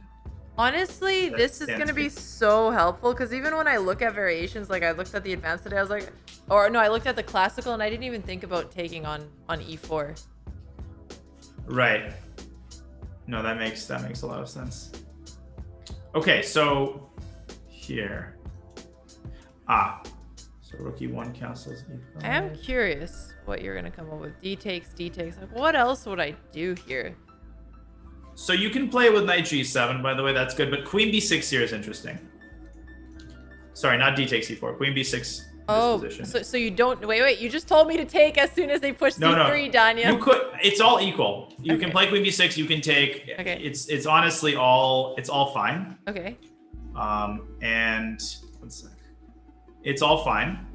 Honestly, this is going to be so helpful, because even when I look at variations, like I looked at the advanced today, I was like, or no, I looked at the classical and I didn't even think about taking on e4. Right. No, that makes a lot of sense. Okay, so here. So rook e1 castles e5. I am curious what you're gonna come up with. D takes. Like, what else would I do here? So you can play with knight g7, by the way, that's good. But queen b6 here is interesting. Sorry, not d takes e4. Queen b6. Oh, so you don't wait. You just told me to take as soon as they push c3, Danya. You could. It's all equal. You can play queen b6. You can take. Okay. It's honestly all fine. Okay. And one sec. It's all fine.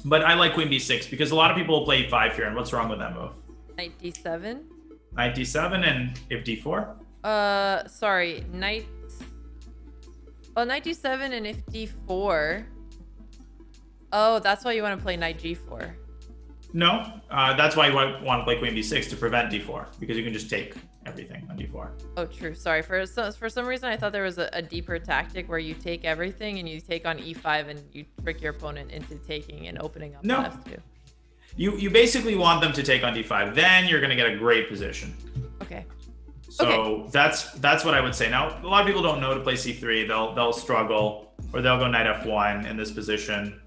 But I like queen b6 because a lot of people will play e5 here. And what's wrong with that move? Knight d7. Knight d7, and if d4? Sorry, knight. Oh, knight d7 and if d4. Oh, that's why you want to play knight g4. No, that's why you want to play queen b6 to prevent d4, because you can just take everything on d4. Oh, true. Sorry. For some reason, I thought there was a deeper tactic where you take everything and you take on e5 and you trick your opponent into taking and opening up f2. You basically want them to take on d5. Then you're going to get a great position. Okay. So that's what I would say. Now, a lot of people don't know to play c3. They'll struggle, or they'll go knight f1 in this position.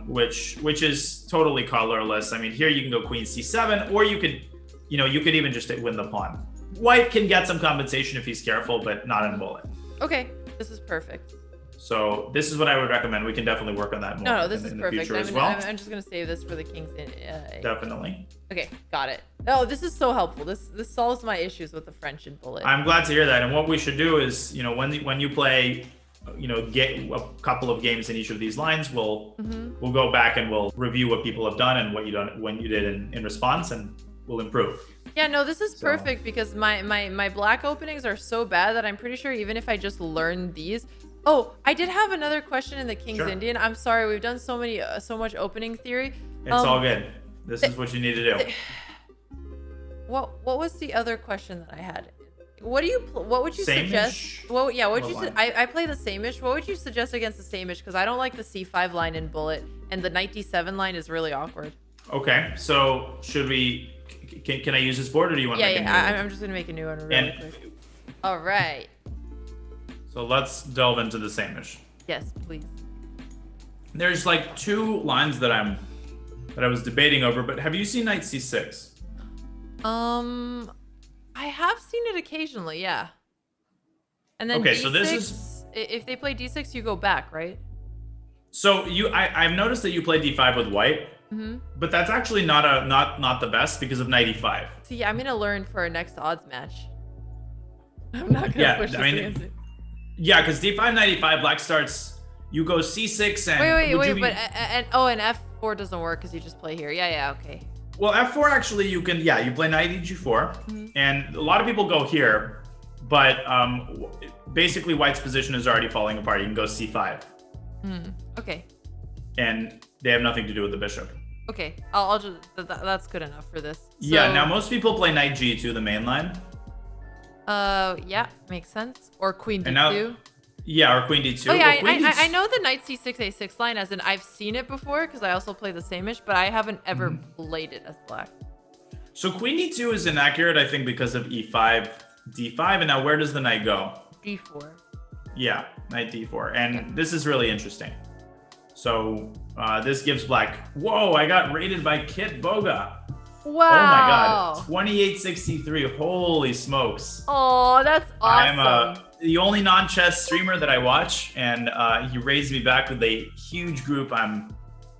Which is totally colorless. I mean, here you can go queen c7, or you could even just win the pawn. White can get some compensation if he's careful, but not in bullet. Okay, this is perfect. So this is what I would recommend. We can definitely work on that more. No, this is in perfect. the future as well. I'm just gonna save this for the kings. Definitely. Okay, got it. Oh, this is so helpful. This solves my issues with the French and bullet. I'm glad to hear that. And what we should do is, when you play, get a couple of games in each of these lines, we'll go back and we'll review what people have done and what you did in response, and we'll improve. Yeah, no, this is perfect because my black openings are so bad that I'm pretty sure even if I just learn these. Oh, I did have another question in the King's Indian. I'm sorry, we've done so much opening theory. It's all good. This is what you need to do. What was the other question that I had? What would you suggest? Well, yeah, what would you I play the same-ish. What would you suggest against the same-ish? Because I don't like the c5 line in bullet, and the knight d7 line is really awkward. Okay, so should we? Can I use this board, or do you want to make a new one? I'm just gonna make a new one really quick. All right. So let's delve into the same-ish. Yes, please. There's like two lines that I was debating over, but have you seen knight c6? I have seen it occasionally, yeah. And then D6, so this is if they play d6, you go back, right? So I've noticed that you play d5 with white, but that's actually not the best because of knight e5. See, I'm gonna learn for our next odds match. I'm not gonna push this against it. Yeah, because d5 knight e5, black starts. You go c6 and wait, but and f4 F4 doesn't work because you just play here. Yeah, okay. Well, F4 actually you can, you play knight G4, and a lot of people go here, but basically White's position is already falling apart. You can go C5. Okay. And they have nothing to do with the bishop. Okay, I'll just, that's good enough for this. So, yeah, now most people play knight G2, the main line. Yeah, makes sense. Or queen D2. Now, yeah, or queen D2. Oh yeah, D2. I know the knight C6, A6 line, as in I've seen it before because I also play the same-ish, but I haven't ever played it as black. So queen D2 is inaccurate, I think, because of E5, D5, and now where does the knight go? D4. Yeah, knight D4, and this is really interesting. So this gives black. Whoa! I got raided by Kit Boga. Wow. Oh my god, 2863. Holy smokes! Oh, that's awesome. I'm the only non-chess streamer that I watch, and he raised me back with a huge group.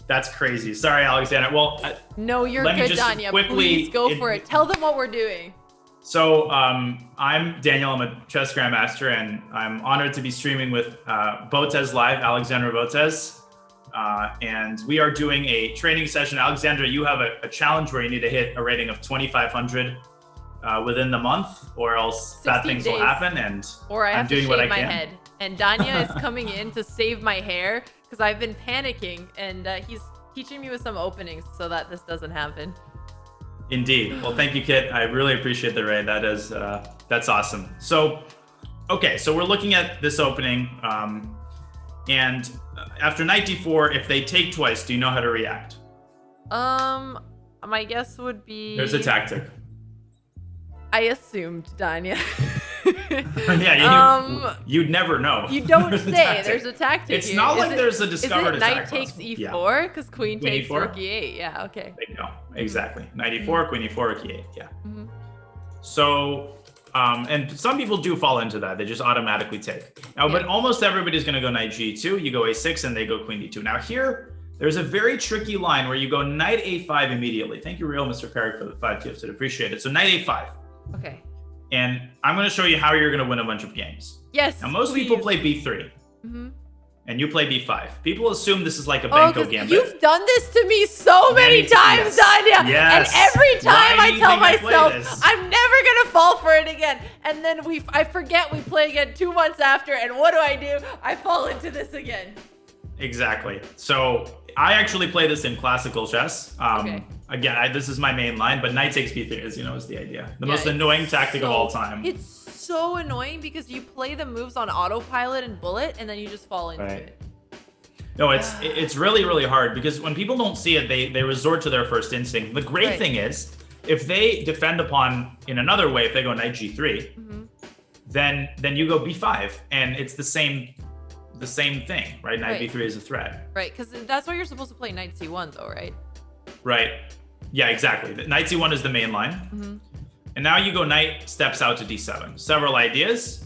That's crazy. Sorry, Alexander. Well, no, you're good, Danya. Please go for it. Tell them what we're doing. So I'm Daniel. I'm a chess grandmaster, and I'm honored to be streaming with Botezlive, Alexander Botez. And we are doing a training session. Alexandra, you have a challenge where you need to hit a rating of 2,500 within the month, or else bad things will happen. And or I'm doing what I my can. Head. And Danya is coming in to save my hair because I've been panicking, and he's teaching me with some openings so that this doesn't happen. Indeed. Well, thank you, Kit. I really appreciate the raid. That is that's awesome. So, okay, so we're looking at this opening. And after knight d4, if they take twice, do you know how to react? My guess would be... There's a tactic. I assumed, Danya. Yeah, you'd never know. You don't say. There's a tactic. It's not like there's a discovered attack. Knight takes e4 because queen takes e4? rook e8. Yeah, okay. There you go. Exactly. Knight e4, queen e4, rook e8. Yeah. So... and some people do fall into that. They just automatically take. Now, but almost everybody's going to go knight g2. You go a6 and they go queen d2. Now here, there's a very tricky line where you go knight a5 immediately. Thank you, real Mr. Perry, for the 5 gifted. Appreciate it. So knight a5. Okay. And I'm going to show you how you're going to win a bunch of games. Yes, Now, most people play b3. And you play b5. People assume this is like a Banco gambit. You've done this to me so many times, Danya. Yes. And every time I tell myself, this? I'm never going to fall for it again. And then I forget we play again 2 months after. And what do? I fall into this again. Exactly. So I actually play this in classical chess. Again, this is my main line, but knight takes b3 is the idea. The most annoying tactic of all time. It's so annoying because you play the moves on autopilot and bullet, and then you just fall into it. No, it's really, really hard because when people don't see it, they resort to their first instinct. The great thing is, if they defend upon in another way, if they go knight g3, then you go b5, and it's the same thing, right? Knight b3 is a threat. Right, because that's why you're supposed to play knight c1 though, right? Right. Yeah, exactly. The knight c1 is the main line. And now you go knight steps out to d7. Several ideas.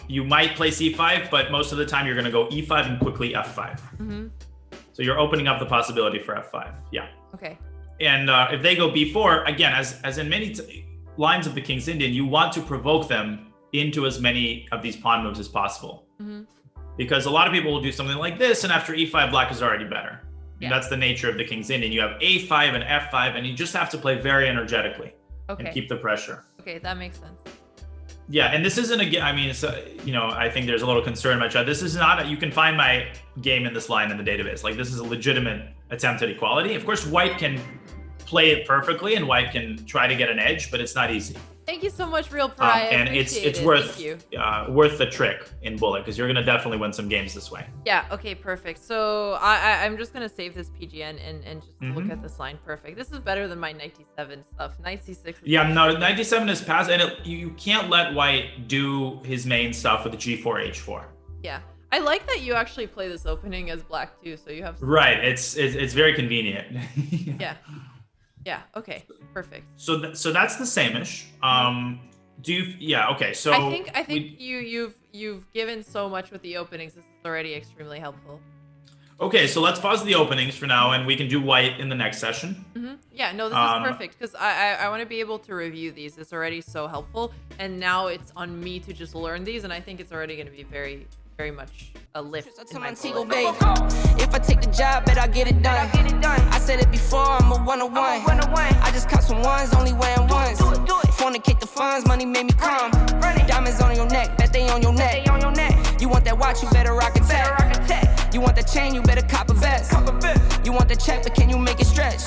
You might play c5, but most of the time you're going to go e5 and quickly f5. So you're opening up the possibility for f5. Yeah. Okay. And if they go b4, again, as in many lines of the King's Indian, you want to provoke them into as many of these pawn moves as possible. Because a lot of people will do something like this, and after e5, black is already better. And that's the nature of the King's Indian. You have a5 and f5, and you just have to play very energetically and keep the pressure. Okay, that makes sense. Yeah, and this isn't I mean, it's I think there's a little concern in my chat. This is not you can find my game in this line in the database. Like, this is a legitimate attempt at equality. Of course, white can play it perfectly, and white can try to get an edge, but it's not easy. Thank you so much, Real Pariah. And it's worth the trick in Bullet, because you're gonna definitely win some games this way. Yeah. Okay. Perfect. So I'm just gonna save this PGN and just look at this line. Perfect. This is better than my 97 stuff. Knight c6. Yeah. No, 97 is past, and you can't let white do his main stuff with the g4 h4. Yeah. I like that you actually play this opening as black too, so you have. Right. It's very convenient. Yeah. Yeah. Okay. Perfect. So that's the same-ish. Do you? Yeah. Okay. So I think you've given so much with the openings. This is already extremely helpful. Okay. So let's pause the openings for now, and we can do white in the next session. Yeah. No, this is perfect because I want to be able to review these. It's already so helpful, and now it's on me to just learn these, and I think it's already going to be very very much a lift in my If I take the job, bet I get it done. I said it before, I'm a one-on-one. I just caught some ones, only wearing ones. Fornicate the funds, money made me calm. Diamonds on your neck, bet they on your neck. You want that watch, you better rock a tech. You want that chain, you better cop a vest. You want the check, but can you make it stretch?